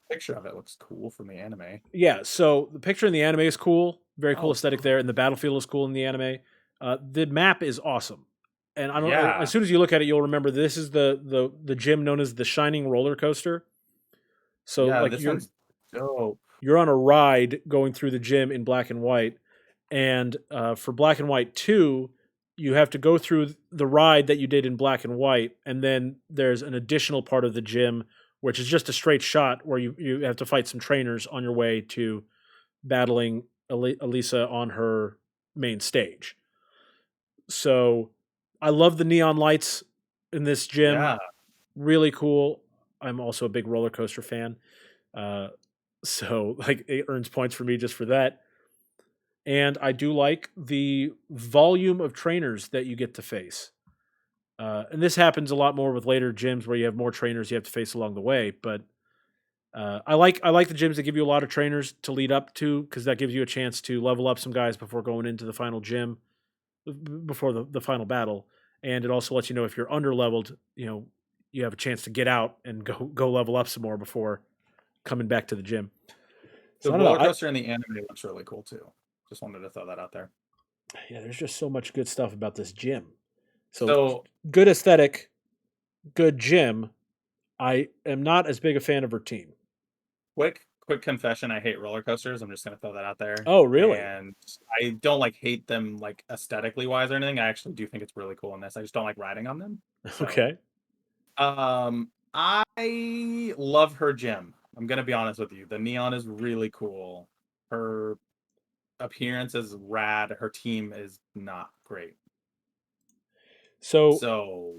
the picture of it looks cool from the anime. Yeah, so the picture in the anime is cool. Very cool aesthetic there, and the battlefield is cool in the anime. The map is awesome. And I don't know, as soon as you look at it, you'll remember this is the gym known as the Shining Roller Coaster. So like you're on a ride going through the gym in black and white. And for Black and White 2, you have to go through the ride that you did in Black and White, and then there's an additional part of the gym, which is just a straight shot where you have to fight some trainers on your way to battling Elisa on her main stage. So I love the neon lights in this gym. Yeah. Really cool. I'm also a big roller coaster fan. So like it earns points for me just for that. And I do like the volume of trainers that you get to face. And this happens a lot more with later gyms where you have more trainers you have to face along the way. But I like the gyms that give you a lot of trainers to lead up to because that gives you a chance to level up some guys before going into the final gym, before the final battle. And it also lets you know if you're under leveled, you have a chance to get out and go level up some more before coming back to the gym. The roller coaster in the anime looks really cool too. Just wanted to throw that out there. Yeah, there's just so much good stuff about this gym. So So good aesthetic, good gym. I am not as big a fan of her team. quick confession, I hate roller coasters. I'm just gonna throw that out there. Oh, really? And I don't like hate them like aesthetically wise or anything. I actually do think it's really cool in this. I just don't like riding on them. So Okay. I love her gym. I'm gonna be honest with you. The neon is really cool. Her appearance is rad. Her team is not great. So So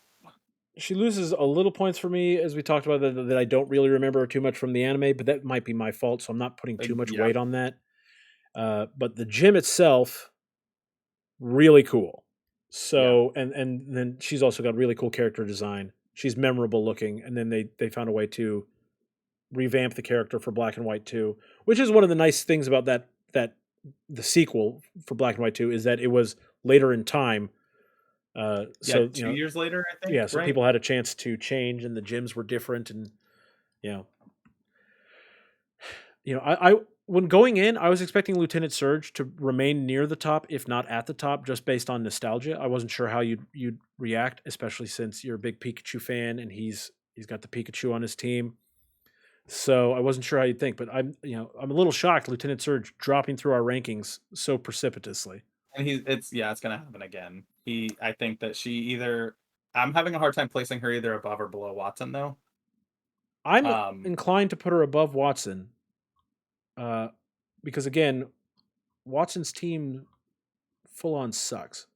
she loses a little points for me, as we talked about, that I don't really remember too much from the anime, but that might be my fault, so I'm not putting too much yeah, weight on that. But the gym itself, really cool. yeah. So and then she's also got really cool character design. She's memorable looking, and then they found a way to revamp the character for Black and White 2, which is one of the nice things about that the sequel for Black and White 2 is that it was later in time. Yeah, So 2 years later, I think, yeah, so right? people had a chance to change, and the gyms were different, and you know, I when going in, I was expecting Lieutenant Surge to remain near the top, if not at the top, just based on nostalgia. I wasn't sure how you'd react, especially since you're a big Pikachu fan, and he's got the Pikachu on his team. So I wasn't sure how you'd think, but I'm a little shocked Lieutenant Surge dropping through our rankings so precipitously. And it's gonna happen again. I think that she either I'm having a hard time placing her either above or below Watson though. I'm Um, inclined to put her above Watson, uh, because again, Watson's team full on sucks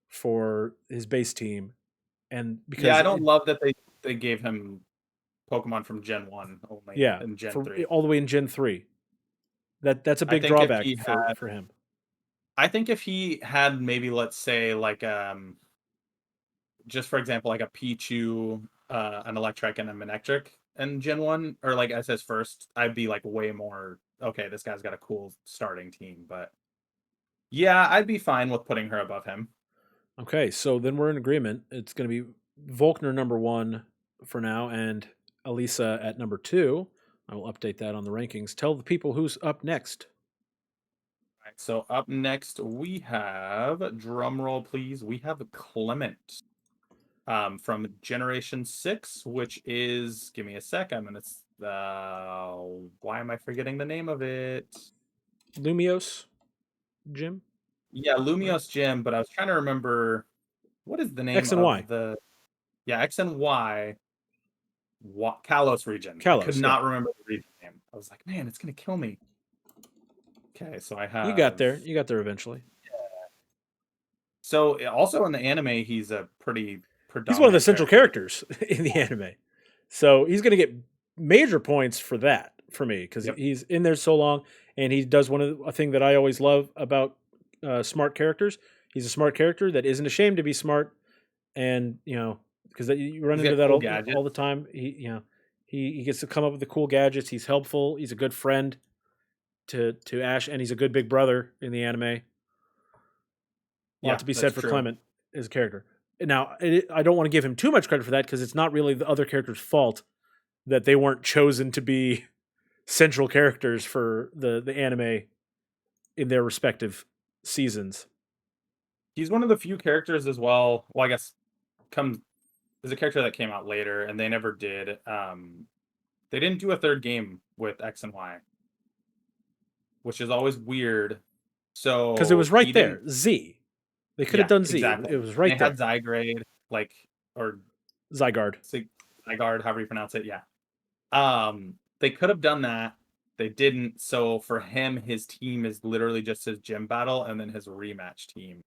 for his base team, and yeah, because I don't love that they gave him Pokemon from Gen 1 only yeah, in Gen for 3. all the way in Gen 3, that's a I big think if drawback he had for him. I think if he had maybe let's say like just for example like a Pichu, an Electric and a Manectric in Gen 1 or like as his first, I'd be like way more okay, this guy's got a cool starting team, but yeah, I'd be fine with putting her above him. Okay, so then we're in agreement. It's going to be Volkner number 1 for now, and Elisa at number 2. I will update that on the rankings. Tell the people who's up next. Right, so up next we have, drum roll please, we have Clement from Generation 6, which is, give me a sec, I'm gonna why am I forgetting the name of it? Lumios, Jim, Yeah, right? Lumios Gym, but I was trying to remember what is the name X and of Y. the, yeah, X and Y, Kalos region. I could Kalos, yeah. not remember the region name. I was like, man, it's gonna kill me. Okay, so I You got have, there. You got there eventually. so also in the anime, he's a pretty He's one of the predominant central character. characters in the anime. So he's going to get major points for that for me because Yep. he's in there so long, and he does a thing that I always love about smart characters. He's a smart character that isn't ashamed to be smart, and because you run He's into got that cool all gadgets. the time. He gets to come up with the cool gadgets. He's helpful. He's a good friend to Ash, and he's a good big brother in the anime. A lot Yeah, to be that's said for true. Clement as a character. Now, I don't want to give him too much credit for that because it's not really the other characters' fault that they weren't chosen to be central characters for the anime in their respective seasons. He's one of the few characters as well. Well, I guess comes is a character that came out later, and they never did. They didn't do a third game with X and Y, which is always weird. Because it So was he right didn't. there. Z. They could have Yeah, done Z. exactly. It was And they right had there. Zygrade, like or Zygarde. Zygarde, however you pronounce it. Yeah. They could have done that. They didn't. So for him, his team is literally just his gym battle and then his rematch team.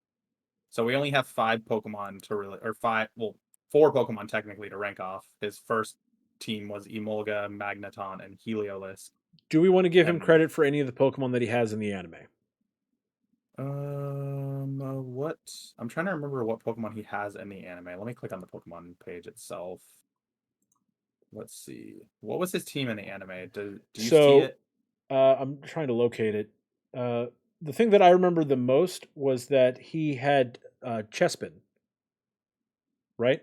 So we only have 5 Pokemon to really, or five, well, 4 Pokemon technically to rank off. His first team was Emolga, Magneton, and Heliolisk. Do we want to give him And credit for any of the Pokemon that he has in the anime? what? I'm trying to remember what Pokemon he has in the anime. Let me click on the Pokemon page itself. Let's see. What was his team in the anime? Do you see So it? I'm trying to locate it. Uh, the thing that I remember the most was that he had Chespin, right?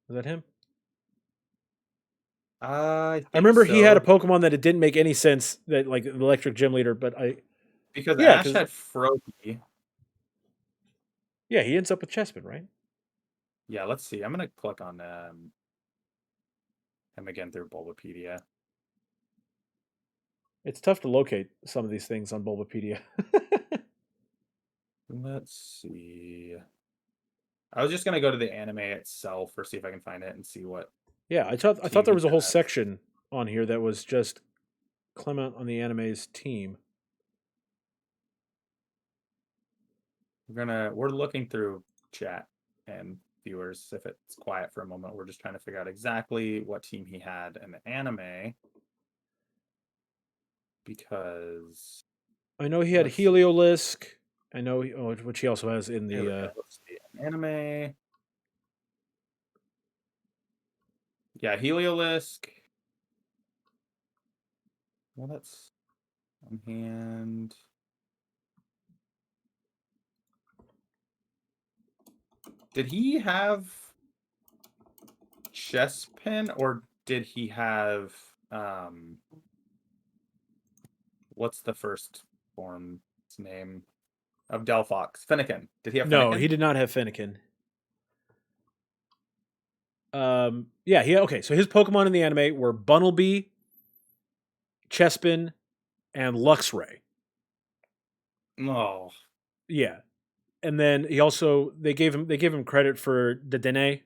Was that him? I I think remember he had a so. Pokemon that it didn't make any sense that like the electric gym leader, but Because yeah, Ash because had Froakie. yeah, he ends up with Chespin, right? Yeah, let's see. I'm gonna click on him again through Bulbapedia. It's tough to locate some of these things on Bulbapedia. Let's see. I was just gonna go to the anime itself or see if I can find it and see what Yeah, I thought team there he was a whole has. section on here that was just Clement on the anime's team. We're looking through chat and viewers. If it's quiet for a moment, we're just trying to figure out exactly what team he had in the anime. Because I know he had let's see. Heliolisk. I know, which he also has in There we the. go. Let's see. Anime. Yeah, Heliolisk. Well, that's on hand. Did he have Chespin or did he have what's the first form's name of Delphox? Fennekin. Did he have No, Fennekin? he did not have Fennekin. Yeah, okay. So his Pokemon in the anime were Bunnelby, Chespin, and Luxray. Oh, Yeah, and then he also they gave him credit for Dedenne.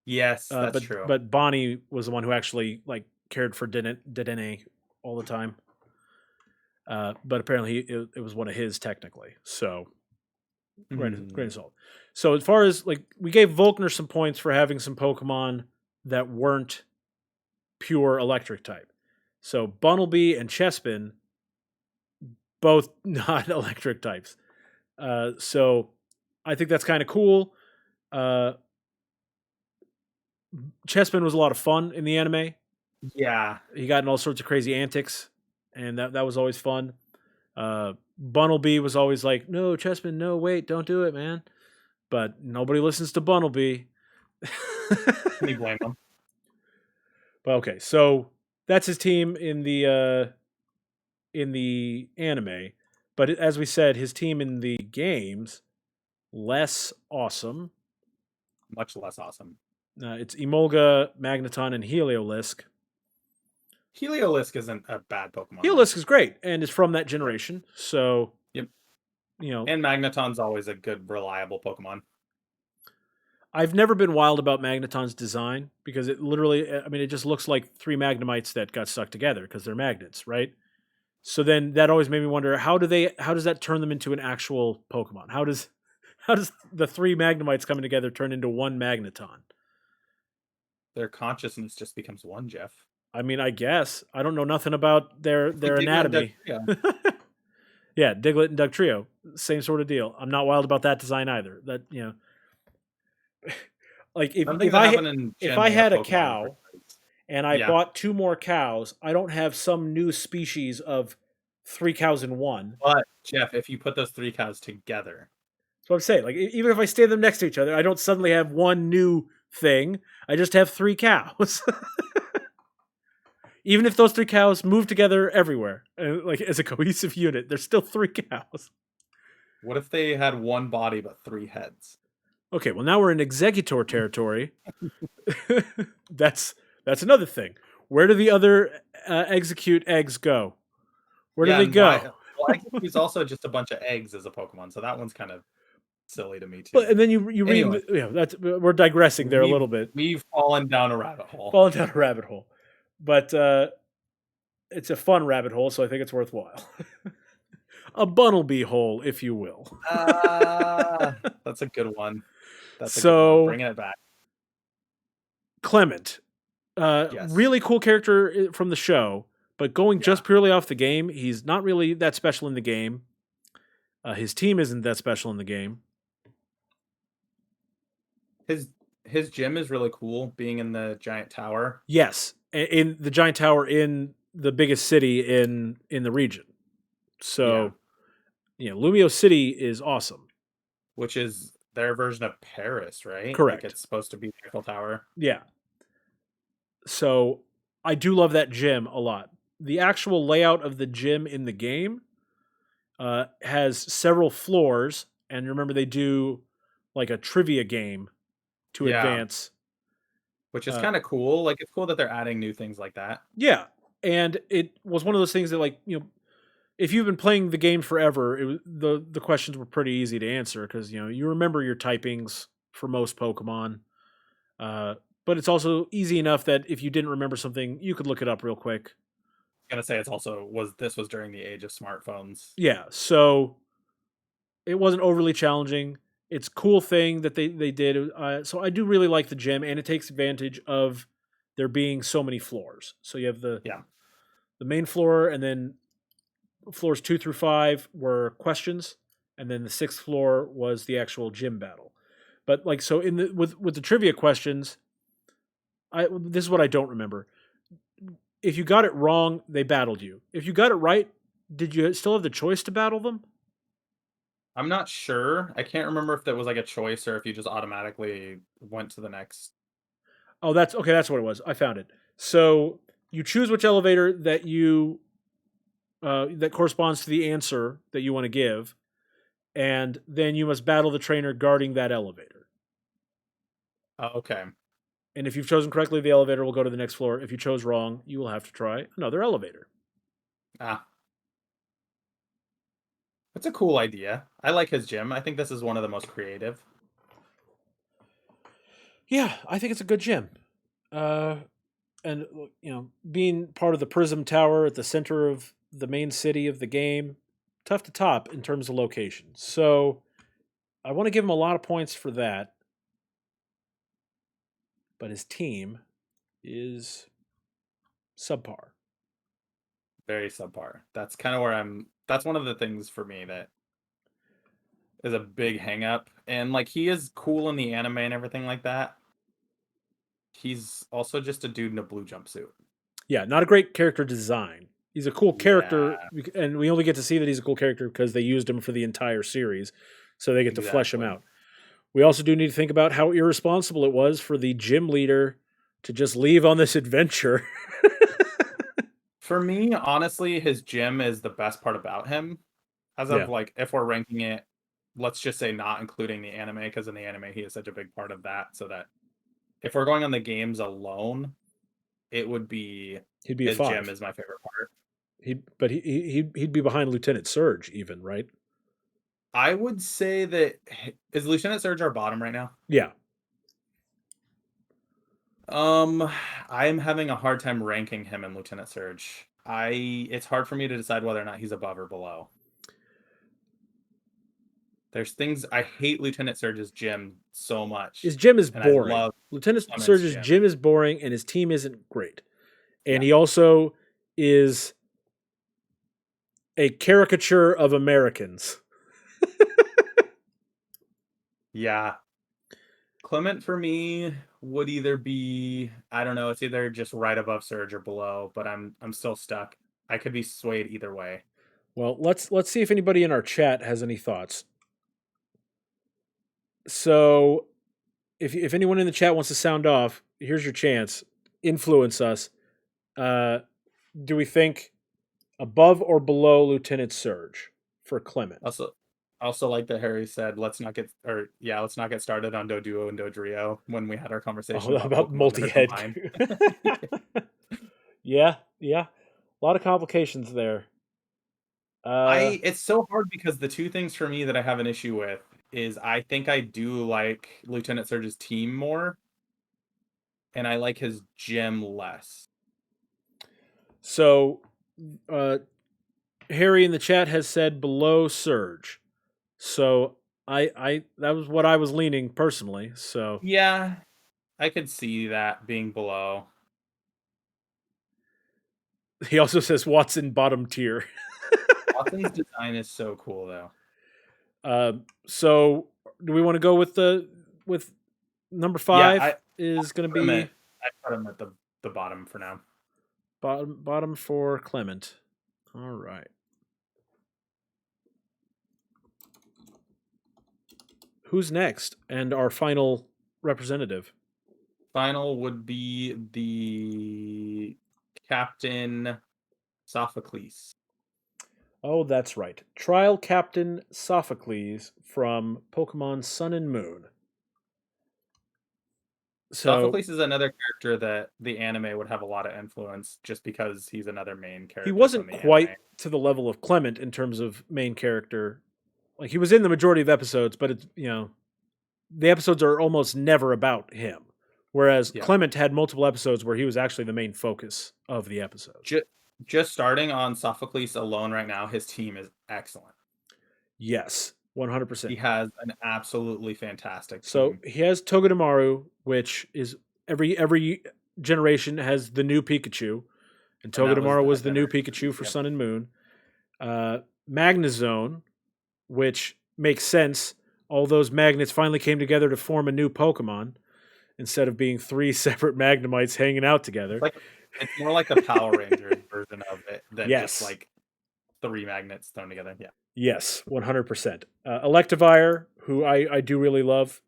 yes, that's true. But Bonnie was the one who actually like cared for Dedenne all the time. But apparently it was one of his technically. So great assault. So as far as like we gave Volkner some points for having some Pokemon that weren't pure electric type. So Bunnelby and Chespin, both not electric types. So I think that's kind of cool. Chespin was a lot of fun in the anime. Yeah. He got in all sorts of crazy antics, and that was always fun. Bunnelby was always like, "No, Chespin, no, wait, don't do it, man." But nobody listens to Bunnelby. Can you blame him? But okay, so that's his team in the anime. But as we said, his team in the games less awesome. Much less awesome. It's Emolga, Magneton, and Heliolisk. Heliolisk isn't a bad Pokemon. Heliolisk is great and is from that generation. So, yep. You know, and Magneton's always a good, reliable Pokemon. I've never been wild about Magneton's design because it literally, I mean, it just looks like three Magnemites that got stuck together because they're magnets, right? So then that always made me wonder how does that turn them into an actual Pokemon? How does the three Magnemites coming together turn into one Magneton? Their consciousness just becomes one, Jeff. I mean, I guess I don't know nothing about their anatomy. Yeah, Diglett and Dugtrio, same sort of deal. I'm not wild about that design either. That like if I had a cow and I bought two more cows, I don't have some new species of three cows in one. But Jeff, if you put those three cows together, that's what I'm saying. Like even if I stay them next to each other, I don't suddenly have one new thing. I just have three cows. Even if those three cows move together everywhere, like as a cohesive unit, there's still three cows. What if they had one body but three heads? Okay, well now we're in executor territory. That's another thing. Where do the other execute eggs go? Where do they go? Well, he's also just a bunch of eggs as a Pokemon, so that one's kind of silly to me too. But and then you read, we're digressing there a little bit. We've fallen down a rabbit hole. But it's a fun rabbit hole, so I think it's worthwhile. A Bunnelby hole, if you will. That's a good one. That's a good one. Bringing it back. Clement, yes. Really cool character from the show, but going just purely off the game, he's not really that special in the game. His team isn't that special in the game. His gym is really cool, being in the giant tower. Yes, in the giant tower in the biggest city in the region. So, Lumio City is awesome. Which is their version of Paris, right? Correct. Like it's supposed to be the Eiffel Tower. Yeah. So I do love that gym a lot. The actual layout of the gym in the game has several floors, and remember they do like a trivia game to Yeah, advance. which is kind of cool. Like, it's cool that they're adding new things like that. Yeah, and it was one of those things that, like, if you've been playing the game forever, the questions were pretty easy to answer because you remember your typings for most Pokemon. But it's also easy enough that if you didn't remember something, you could look it up real quick. Gonna say it's also this was during the age of smartphones. Yeah, so it wasn't overly challenging. It's a cool thing that they did. So I do really like the gym, and it takes advantage of there being so many floors. So you have the Yeah. main floor, and then floors 2 through 5 were questions, and then the 6th floor was the actual gym battle. But like, so in the with the trivia questions, this is what I don't remember. If you got it wrong, they battled you. If you got it right, did you still have the choice to battle them? I'm not sure. I can't remember if that was like a choice or if you just automatically went to the next. Oh, that's okay. That's what it was. I found it. So you choose which elevator that that corresponds to the answer that you want to give, and then you must battle the trainer guarding that elevator. Okay. And if you've chosen correctly, the elevator will go to the next floor. If you chose wrong, you will have to try another elevator. Ah, that's a cool idea. I like his gym. I think this is one of the most creative. Yeah, I think it's a good gym. And being part of the Prism Tower at the center of the main city of the game, tough to top in terms of location. So I want to give him a lot of points for that. But his team is subpar. Very subpar. That's kind of where that's one of the things for me that is a big hang up. And like, he is cool in the anime and everything like that. He's also just a dude in a blue jumpsuit. Yeah, not a great character design. He's a cool character, Yeah, and we only get to see that he's a cool character because they used him for the entire series, so they get to flesh him exactly. out. We also do need to think about how irresponsible it was for the gym leader to just leave on this adventure. For me, honestly, his gym is the best part about him. As Yeah. of like, if we're ranking it, let's just say not including the anime, because in the anime he is such a big part of that. So that if we're going on the games alone, it would be He'd be a his gym 5. is my favorite part. He'd be behind Lieutenant Serge even, right? I would say that is Lieutenant Surge our bottom right now? Yeah. I'm having a hard time ranking him and Lieutenant Surge. It's hard for me to decide whether or not he's above or below. There's things I hate Lieutenant Surge's gym so much, His gym is and I boring. love Lieutenant Clement's Surge's gym. gym is boring and his team isn't great. And Yeah. he also is a caricature of Americans. Yeah. Clement for me would either be, I don't know, it's either just right above Surge or below, but I'm still stuck. I could be swayed either way. Well, let's see if anybody in our chat has any thoughts. So, if anyone in the chat wants to sound off, here's your chance. Influence us. Do we think above or below Lieutenant Surge for Clement? Also like that Harry said, let's not get started on Doduo and Dodrio when we had our conversation about Pokemon multi-head. Yeah. A lot of complications there. It's so hard because the two things for me that I have an issue with is I think I do like Lieutenant Surge's team more, and I like his gym less. So, Harry in the chat has said below Surge. So I that was what I was leaning personally. So Yeah, I could see that being below. he also says Watson bottom tier. Watson's design is so cool though. So do we want to go with number 5? Yeah, is going to be I put him at the bottom for now. Bottom for Clement. All right. Who's next? And our final representative. Final would be the Captain Sophocles. Oh, that's right. Trial Captain Sophocles from Pokemon Sun and Moon. So Sophocles is another character that the anime would have a lot of influence just because he's another main he character from wasn't the quite anime. to the level of Clement in terms of main character. Like he was in the majority of episodes, but it's the episodes are almost never about him. Whereas Yeah. Clement had multiple episodes where he was actually the main focus of the episode. Just starting on Sophocles alone right now, his team is excellent. Yes, 100%. He has an absolutely fantastic So team. he has Togedemaru, which is every generation has the new Pikachu, and And that was Togedemaru was the the new generation. Pikachu for Yep. Sun and Moon. Magnezone, which makes sense. All those magnets finally came together to form a new Pokemon instead of being three separate Magnemites hanging out together. It's more like the Power Rangers version of it than just Yes. like 3 magnets thrown together. Yeah. Yes, 100%. Electivire, who I do really love.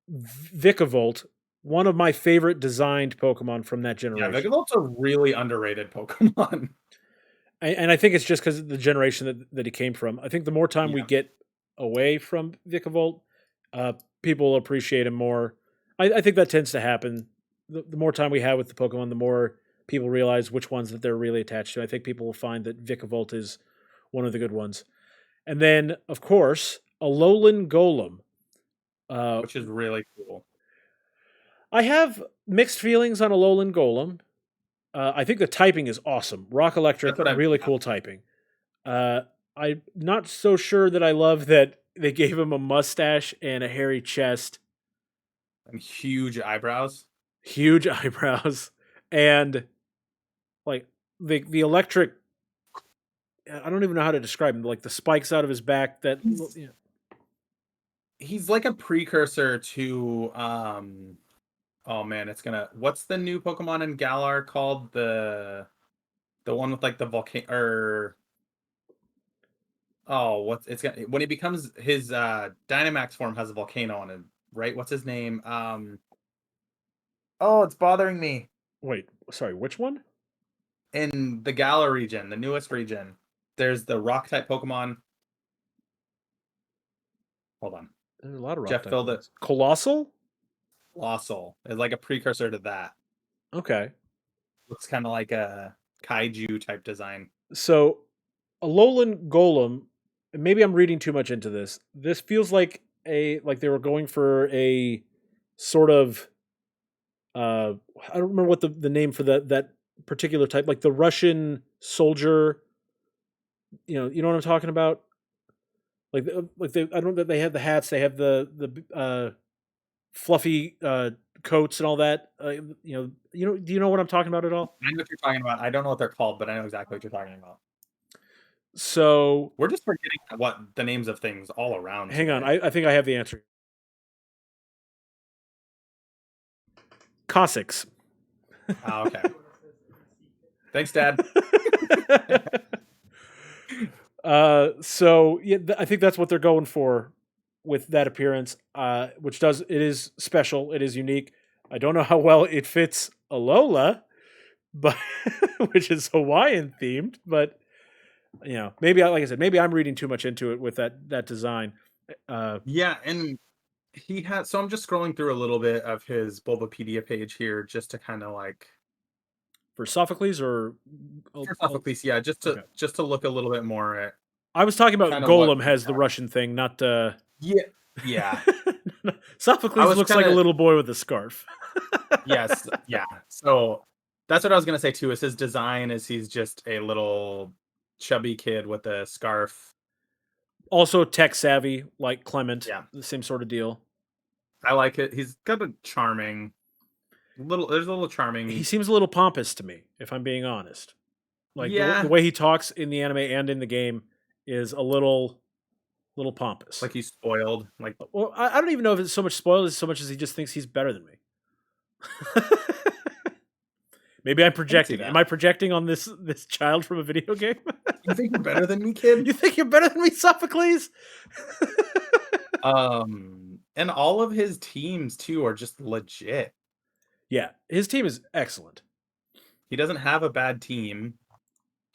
Vikavolt, one of my favorite designed Pokemon from that Yeah, generation. Vigavolt's a really underrated Pokemon. And I think it's just because of the generation that he came from. I think the more time we Yeah. get away from Vikavolt, people will appreciate him more. I think that tends to happen. The more time we have with the Pokemon, the more people realize which ones that they're really attached to. I think people will find that Vikavolt is one of the good ones. And then, of course, Alolan Golem. Which is really cool. I have mixed feelings on Alolan Golem. I think the typing is awesome. Rock Electric, really cool typing. I'm not so sure that I love that they gave him a mustache and a hairy chest. And huge eyebrows. Huge eyebrows. And like the electric, I don't even know how to describe him. Like the spikes out of his back that He's like a precursor to oh man, what's the new Pokemon in Galar called? The one with like the volcano or when he becomes his Dynamax form has a volcano on it, right? What's his name? Oh, it's bothering me. Wait, sorry, which one? In the Galar region, the newest region, there's the rock type Pokemon. Hold on. There's a lot of rock Jeff type filled ones. it. Colossal? Colossal is like a precursor to that. Okay. Looks kind of like a kaiju type design. So Alolan Golem, maybe I'm reading too much into this. This feels like they were going for a sort of I don't remember what the name for that particular type, like the Russian soldier. You know what I'm talking about? Like they I don't know that they have the hats, they have the fluffy coats and all that. Do you know what I'm talking about at all? I know what you're talking about. I don't know what they're called, but I know exactly what you're talking about. So we're just forgetting what the names of things all around. Hang on, I think I have the answer. Cossacks. Okay. Thanks, Dad. So yeah, I think that's what they're going for with that appearance, which it is special, it is unique. I don't know how well it fits Alola, but which is Hawaiian themed, but maybe like I said, maybe I'm reading too much into it with that design. Yeah, and he has. So I'm just scrolling through a little bit of his Bulbapedia page here, just to kind of like for Sophocles or for Sophocles, yeah, just to look a little bit more at. I was talking about Golem has the Russian thing, not yeah. Sophocles looks like a little boy with a scarf. Yes, yeah. So that's what I was gonna say too. Is his design is he's just a little chubby kid with a scarf. Also tech savvy, like Clement. Yeah, the same sort of deal. I like it. He's got a charming There's a little charming. He seems a little pompous to me, if I'm being honest. Like the way he talks in the anime and in the game is a little pompous. Like he's spoiled. Like, well, I don't even know if it's so much spoiled as so much as he just thinks he's better than me. Maybe I'm projecting. Am I projecting on this child from a video game? You think you're better than me, kid? You think you're better than me, Sophocles? And all of his teams too are just legit. Yeah, his team is excellent. He doesn't have a bad team.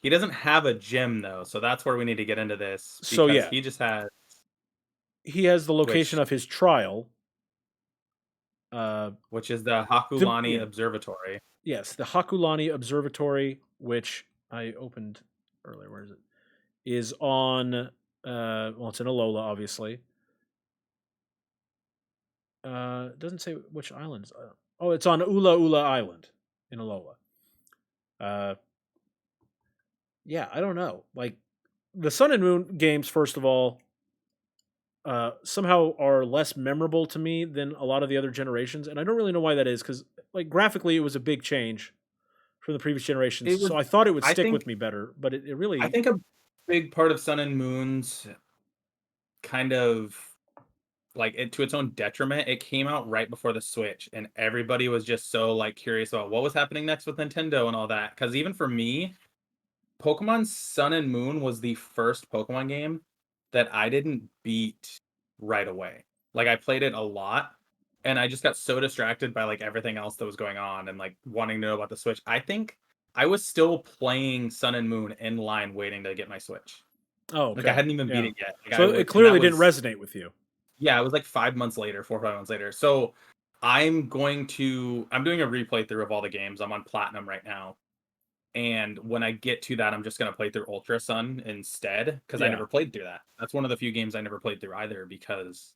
He doesn't have a gym though, so that's where we need to get into this. So yeah, he just has. He has the location of his trial, Which is the Hakulani Observatory. Yes, the Hakulani Observatory, which I opened earlier. Where is it? Is on. Well, it's in Alola, obviously. It doesn't say which islands. Oh, it's on Ula Ula Island in Alola. Yeah, I don't know. Like the Sun and Moon games, first of all, somehow are less memorable to me than a lot of the other generations, and I don't really know why that is. Because like graphically, it was a big change from the previous generations, It was, so I thought it would I stick think, with me better. But it I really, think a big part of Sun and Moon's kind of like it to its own detriment. It came out right before the Switch, and everybody was just so like curious about what was happening next with Nintendo and all that. Because even for me, Pokemon Sun and Moon was the first Pokemon game that I didn't beat right away. Like I played it a lot and I just got so distracted by like everything else that was going on and like wanting to know about the Switch. I think I was still playing Sun and Moon in line waiting to get my Switch. oh, Like I okay, hadn't even beat yeah. it yet. Like I So was, it and that clearly didn't was, resonate with you. yeah, it was like 5 months later, 4 or 5 months later. So I'm doing a replay through of all the games. I'm on Platinum right now. And when I get to that, I'm just gonna play through Ultra Sun instead because I Yeah, never played through that. That's one of the few games I never played through either because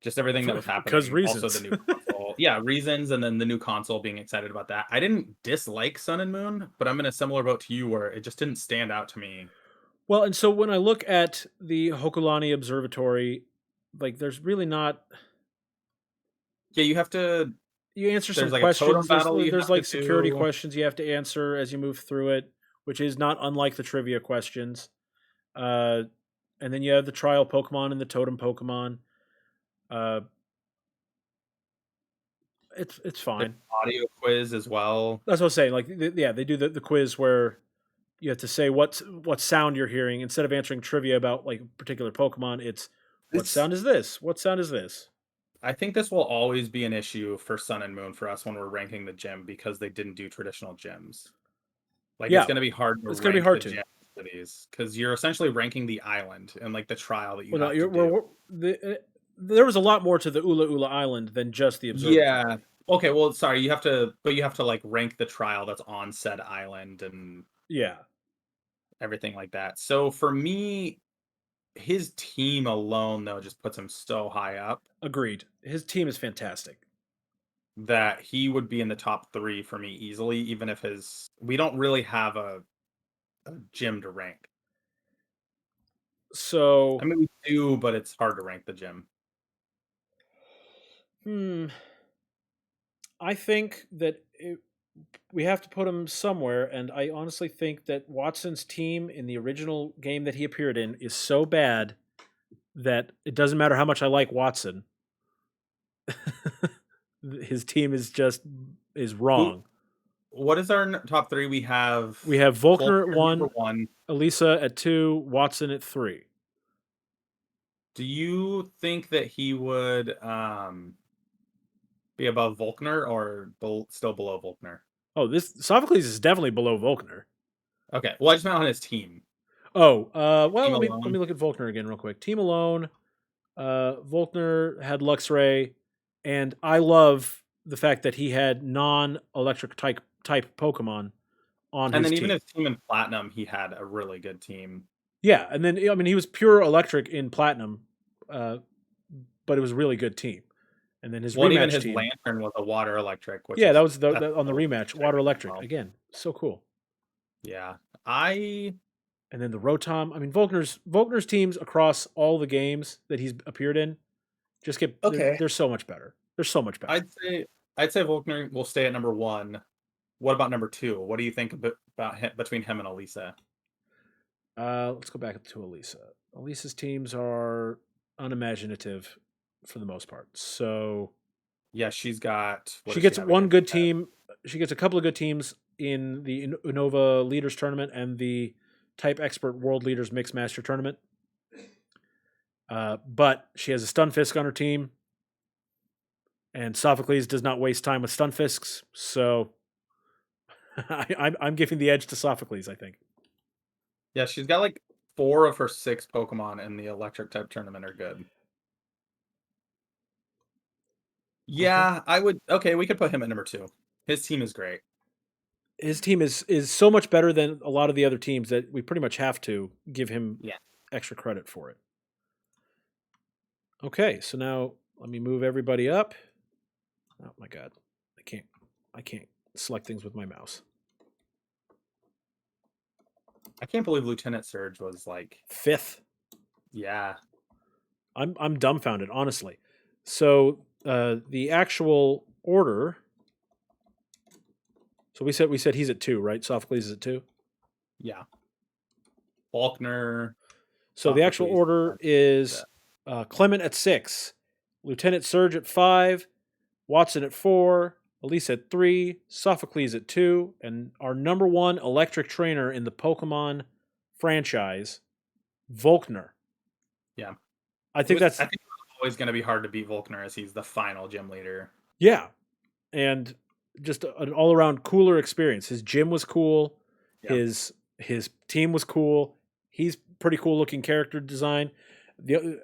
just everything that was because happening. Also, the reasons. new console, yeah, reasons, and then the new console. Being excited about that. I didn't dislike Sun and Moon, but I'm in a similar boat to you where it just didn't stand out to me. Well, and so when I look at the Hokulani Observatory, like there's really not. Yeah, you have to. You answer some There's like a totem questions. battle you There's have to like security do. questions you have to answer as you move through it, which is not unlike the trivia questions. Uh, and then you have the trial Pokemon and the totem Pokemon. Uh, it's There's fine. audio quiz as well. That's what I was saying. Like, yeah, they do the quiz where you have to say what sound you're hearing instead of answering trivia about like particular Pokemon. It's what This sound is this? What sound is this? I think this will always be an issue for Sun and Moon for us when we're ranking the gym because they didn't do traditional gyms. Like it's Yeah, going to be hard to it's gonna be rank the hard to. gyms for these because you're essentially ranking the island and like the trial that you Well, no, have to do. there was a lot more to the Ula Ula Island than just the Yeah. observatory. Okay. Well, sorry. You have to like rank the trial that's on said island and Yeah, everything like that. So for me, his team alone though just puts him so high up agreed. His team is fantastic. that he would be in the top 3 for me easily, even if we don't really have a gym to rank. I So, mean, we do, but it's hard to rank the gym. hmm, I think that we have to put him somewhere, and I honestly think that Watson's team in the original game that he appeared in is so bad that it doesn't matter how much I like Watson. His team is Who? wrong. What is our top 3? We have Volkner at Volkner number 1, 1. Elisa at 2, Watson at 3. Do you think that he would be above Volkner or still below Volkner? Oh, this Sophocles is definitely below Volkner. Okay, well, I just meant on his team. Oh, well, Team let me alone. look at Volkner again real quick. Team alone, Volkner had Luxray, and I love the fact that he had non-electric type Pokemon on And his then even team. his team in Platinum, he had a really good team. Yeah, and then I mean he was pure electric in Platinum, uh, but it was a really good team. And then his Well, and even rematch his team, Lantern was a water electric, which yeah, that is was that's on the still rematch, electric water as electric well. again, so cool. Yeah, I And then the Rotom. I mean, Volkner's teams across all the games that he's appeared in just get okay. they're so much better. They're so much better. I'd say Volkner will stay at number 1. What about number 2? What do you think about him, between him and Elisa? Let's go back to Elisa. Elisa's teams are unimaginative for the most part. So Yeah, she's got what she does she gets have one against good that? team. She gets a couple of good teams in the Unova Leaders Tournament and the Type Expert World Leaders Mixed Master Tournament. But she has a Stunfisk on her team, and Sophocles does not waste time with Stunfisks. So I'm giving the edge to Sophocles, I think. Yeah, she's got like 4 of her 6 Pokemon in the electric type tournament are good. Yeah, I would. Okay, we could put him at number 2. His team is great. His team is so much better than a lot of the other teams that we pretty much have to give him Yeah. extra credit for it. Okay, so now let me move everybody up. Oh my god. I can't select things with my mouse. I can't believe Lieutenant Serge was like 5th. Yeah. I'm dumbfounded, honestly. So the actual order. So we said he's at 2, right? Sophocles is at 2. Yeah. Volkner. So the actual Sophocles, order is Clement at 6, Lieutenant Serge at 5, Watson at 4, Elise at 3, Sophocles at 2, and our number 1 electric trainer in the Pokemon franchise, Volkner. Yeah. I think it's always going to be hard to beat Volkner as he's the final gym leader. Yeah. And just an all-around cooler experience. His gym was cool. Yeah. His team was cool. He's pretty cool looking character design.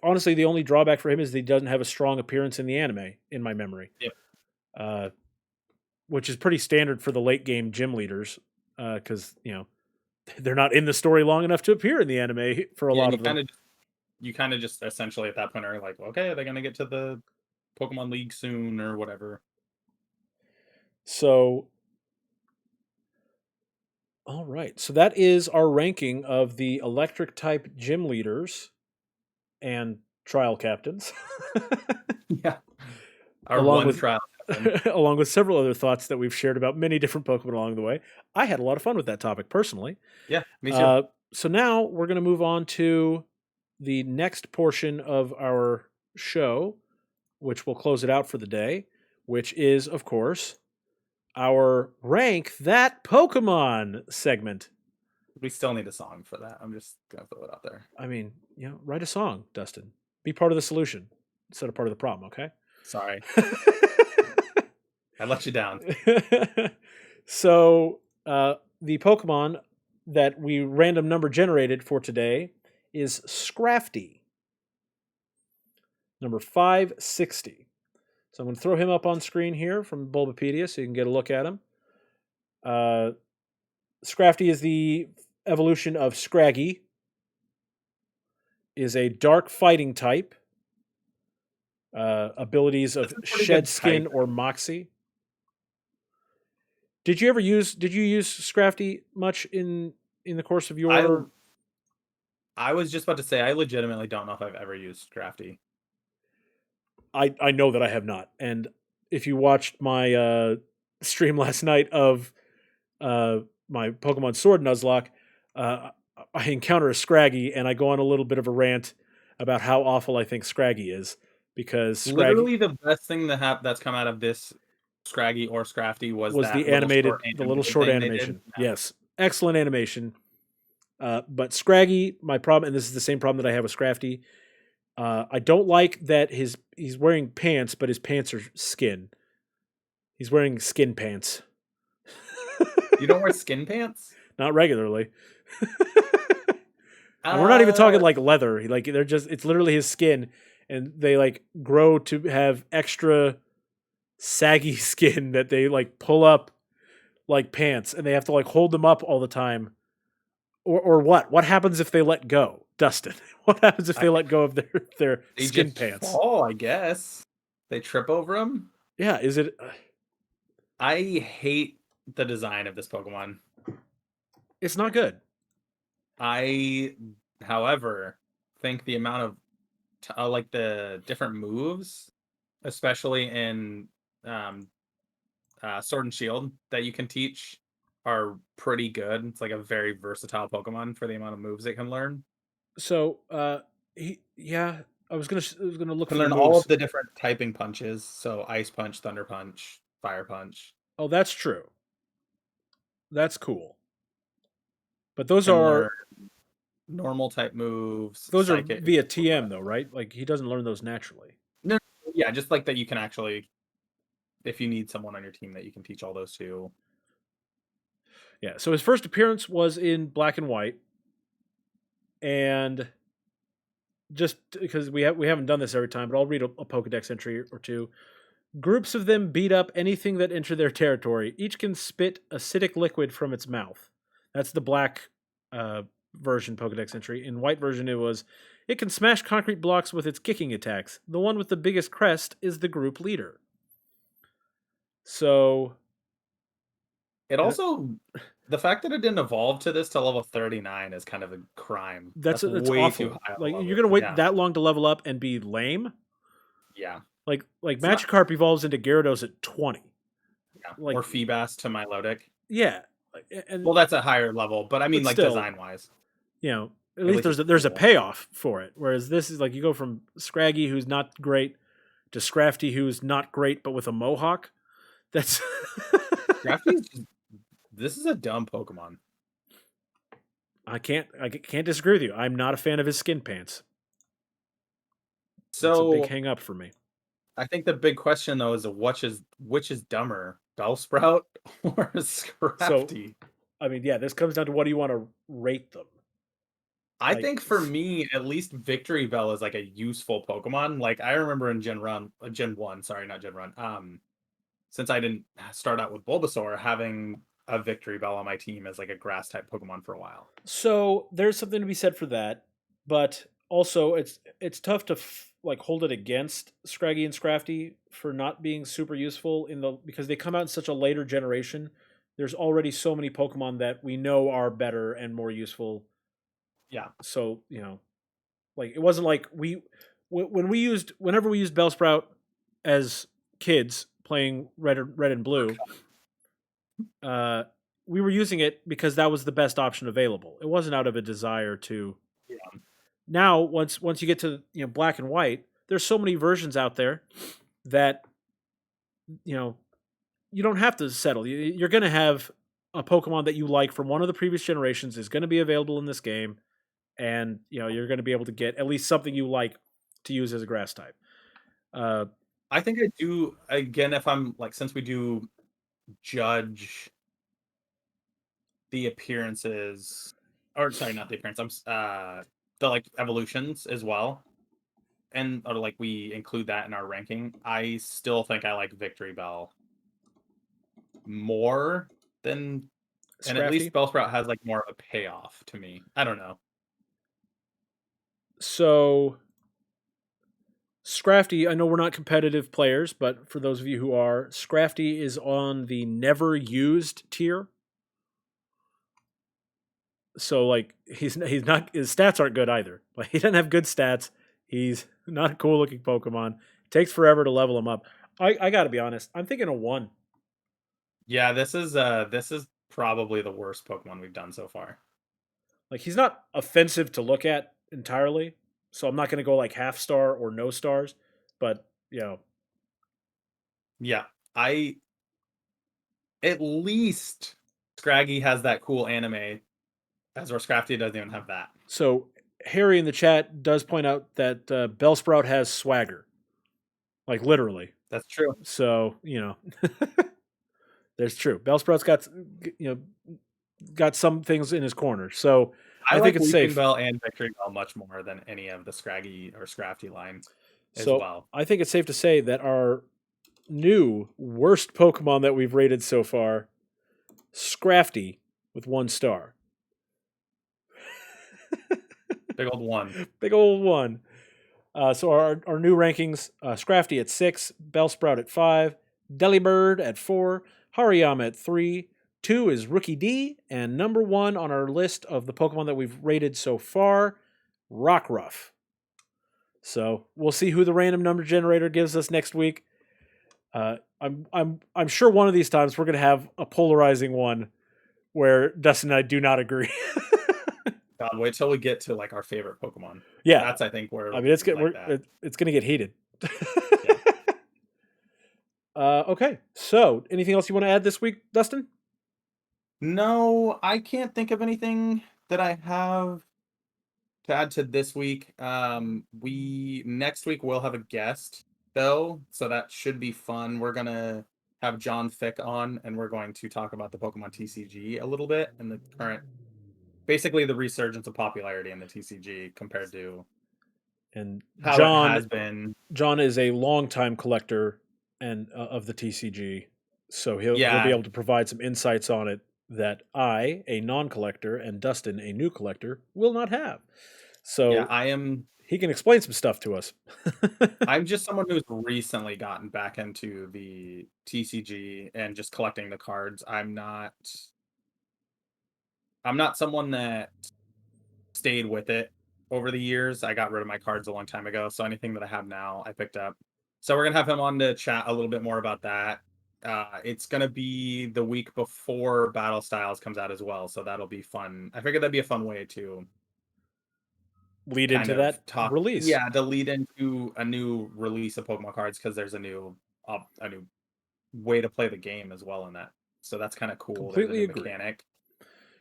Honestly, the only drawback for him is that he doesn't have a strong appearance in the anime, in my memory. Yep. Which is pretty standard for the late game gym leaders, because they're not in the story long enough to appear in the anime for a lot of them. You kind of just essentially at that point are like, okay, they're gonna get to the Pokemon League soon or whatever. So, all right. So that is our ranking of the electric type gym leaders and trial captains. Yeah. Our one trial captain. Along with several other thoughts that we've shared about many different Pokemon along the way. I had a lot of fun with that topic personally. Yeah, me too. So now we're going to move on to the next portion of our show, which will close it out for the day, which is, of course, our Rank That Pokemon segment. We still need a song for that. I'm just going to throw it out there. I mean, write a song, Dustin. Be part of the solution instead of part of the problem, okay? Sorry. I let you down. So, the Pokemon that we random number generated for today is Scrafty, number 560. So I'm going to throw him up on screen here from Bulbapedia so you can get a look at him. Scrafty is the evolution of Scraggy, is a dark fighting type. Abilities of Shed Skin or Moxie. Did you use Scrafty much in the course of your... I was just about to say, I legitimately don't know if I've ever used Scrafty. I know that I have not. And if you watched my stream last night of my Pokemon Sword Nuzlocke, I encounter a Scraggy and I go on a little bit of a rant about how awful I think Scraggy is. Because literally the best thing that's come out of this Scraggy or Scrafty was that the little short animation. Yeah. Yes, excellent animation. But Scraggy, my problem, and this is the same problem that I have with Scrafty, I don't like that he's wearing pants, but his pants are skin. He's wearing skin pants. You don't wear skin pants? Not regularly. We're not even talking like leather. It's literally his skin. And they grow to have extra saggy skin that they pull up like pants, and they have to hold them up all the time. Or what? What happens if they let go, Dustin? What happens if they let go of their skin pants? Oh, I guess they trip over them. Yeah, is it? I hate the design of this Pokemon. It's not good. However, think the amount of the different moves, especially in Sword and Shield, that you can teach are pretty good. It's a very versatile Pokemon for the amount of moves it can learn. So, I was gonna look for learn all of the different typing punches. So Ice Punch, Thunder Punch, Fire Punch. Oh, that's true. That's cool. But those are normal type moves. Those are via TM though, right? He doesn't learn those naturally. No, yeah, just that you can actually, if you need someone on your team, that you can teach all those to. Yeah, so his first appearance was in Black and White, and just because we haven't done this every time, but I'll read a Pokedex entry or two. Groups of them beat up anything that enter their territory. Each can spit acidic liquid from its mouth. That's the black version Pokedex entry. In white version, it can smash concrete blocks with its kicking attacks. The one with the biggest crest is the group leader. So It also, the fact that it didn't evolve to this to level 39 is kind of a crime. That's way awful. too high. Like you're gonna wait that long to level up and be lame. Yeah. Like Magikarp evolves into Gyarados at 20. Yeah. Or Feebas to Milotic. Yeah. Well, that's a higher level, but I mean, like still, design wise. At least there's a payoff for it. Whereas this is like you go from Scraggy, who's not great, to Scrafty, who's not great but with a mohawk. That's this is a dumb Pokemon. I can't disagree with you. I'm not a fan of his skin pants. So it's a big hang up for me. I think the big question though is which is dumber, Bellsprout or Scrafty? So, I mean, yeah, this comes down to what do you want to rate them? I think for me, at least Victory Bell is like a useful Pokemon. Like I remember in Gen 1, sorry, not Gen 1. Since I didn't start out with Bulbasaur, having a Victory Bell on my team as like a grass type Pokemon for a while. So there's something to be said for that, but also it's tough to hold it against Scraggy and Scrafty for not being super useful because they come out in such a later generation. There's already so many Pokemon that we know are better and more useful. Yeah. So, it wasn't like whenever we used Bellsprout as kids playing red and blue, we were using it because that was the best option available. It wasn't out of a desire to. Yeah. Now, once you get to black and white, there's so many versions out there that you don't have to settle. You're going to have a Pokemon that you like from one of the previous generations is going to be available in this game, and you're going to be able to get at least something you like to use as a grass type. I think I do again if I'm since we do judge the appearances, or sorry, not the appearance. The evolutions as well, or we include that in our ranking. I still think I like Victory Bell more than, Scrafty? And at least Bellsprout has more of a payoff to me. I don't know. So Scrafty, I know we're not competitive players, but for those of you who are, Scrafty is on the never used tier. So he's not, his stats aren't good either. He doesn't have good stats. He's not a cool looking Pokemon. It takes forever to level him up. I got to be honest. I'm thinking a 1. Yeah, this is probably the worst Pokemon we've done so far. He's not offensive to look at entirely, so I'm not going to go half star or no stars, but Yeah, at least Scraggy has that cool anime, as our Scrafty doesn't even have that. So Harry in the chat does point out that Bellsprout has swagger, literally. That's true. So there's true. Bellsprout's got some things in his corner. So I think it's safe. Bell and Victory Bell much more than any of the Scraggy or Scrafty line as well. I think it's safe to say that our new worst Pokemon that we've rated so far, Scrafty with 1 star. Big old 1. Big old 1. So our new rankings, Scrafty at 6, Bellsprout at 5, Delibird at 4, Hariyama at 3, 2 is Rookie D, and number 1 on our list of the Pokemon that we've rated so far, Rockruff. So we'll see who the random number generator gives us next week. I'm sure one of these times we're going to have a polarizing one where Dustin and I do not agree. God, wait till we get to our favorite Pokemon. Yeah, that's I think where it's going to get heated. Yeah. Okay, so anything else you want to add this week, Dustin? No, I can't think of anything that I have to add to this week. Next week we'll have a guest though, so that should be fun. We're gonna have John Fick on, and we're going to talk about the Pokemon TCG a little bit and the current, basically the resurgence of popularity in the TCG compared to and how it has been. John is a longtime collector and of the TCG, so he'll be Yeah, able to provide some insights on it that I, a non-collector, and Dustin, a new collector, will not have. yeah, So he can explain some stuff to us. I'm just someone who's recently gotten back into the TCG and just collecting the cards. I'm not someone that stayed with it over the years. I got rid of my cards a long time ago, so anything that I have now, I picked up. So we're gonna have him on to chat a little bit more about that. It's gonna be the week before Battle Styles comes out as well, so that'll be fun. I figured that'd be a fun way to Lead kind into of that talk, release. yeah, to lead into a new release of Pokemon cards because there's a new way to play the game as well in that. So that's kind of cool. There's a Completely new agree. mechanic.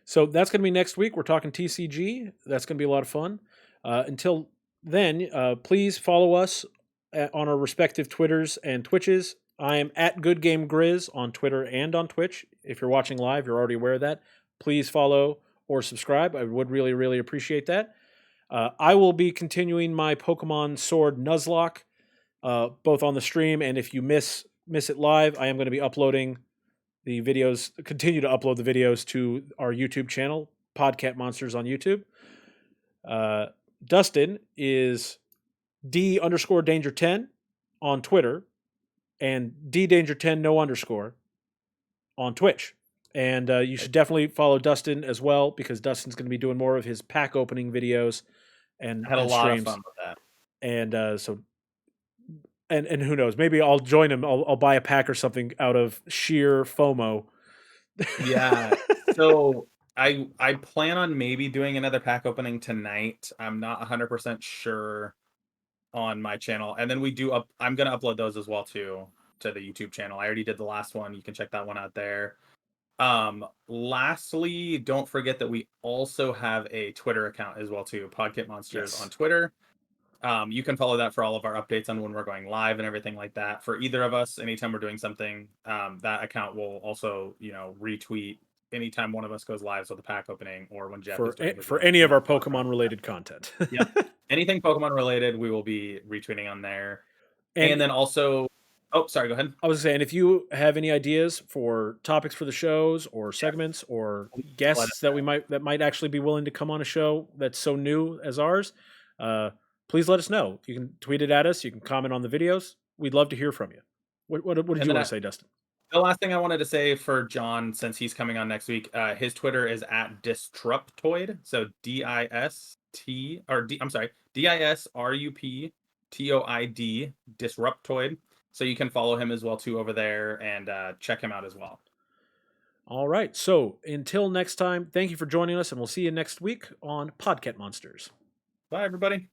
So that's going to be next week. We're talking TCG. That's going to be a lot of fun. Until then, please follow us on our respective Twitters and Twitches. I am at Good Game Grizz on Twitter and on Twitch. If you're watching live, you're already aware of that. Please follow or subscribe. I would really, really appreciate that. I will be continuing my Pokemon Sword Nuzlocke, both on the stream, and if you miss it live, I am going to be uploading the videos, continue to upload the videos to our YouTube channel, Pod-ket Monsters on YouTube. Dustin is D_Danger10 on Twitter and DDanger10 no underscore on Twitch. And you should definitely follow Dustin as well because Dustin's going to be doing more of his pack opening videos and I had a lot of streams. fun with that. And so and who knows, maybe I'll join him. I'll buy a pack or something out of sheer FOMO. Yeah. So I plan on maybe doing another pack opening tonight. I'm not 100% sure on my channel. And then I'm going to upload those as well too to the YouTube channel. I already did the last one. You can check that one out there. Lastly, don't forget that we also have a Twitter account as well too, Pod-ket Monsters on Twitter. You can follow that for all of our updates on when we're going live and everything like that. For either of us, anytime we're doing something, that account will also, retweet anytime one of us goes live with a pack opening or when Jeff is doing for any of our Pokemon related content. Yep. Anything Pokemon related, we will be retweeting on there. And then also, oh, sorry, go ahead. I was saying, if you have any ideas for topics for the shows or segments or guests that might actually be willing to come on a show that's so new as ours, please let us know. You can tweet it at us. You can comment on the videos. We'd love to hear from you. What did you want to say, Dustin? The last thing I wanted to say for John, since he's coming on next week, his Twitter is at Disruptoid. So DISRUPTOID, Disruptoid. So you can follow him as well too over there and check him out as well. All right. So until next time, thank you for joining us, and we'll see you next week on Pod-ket Monsters. Bye, everybody.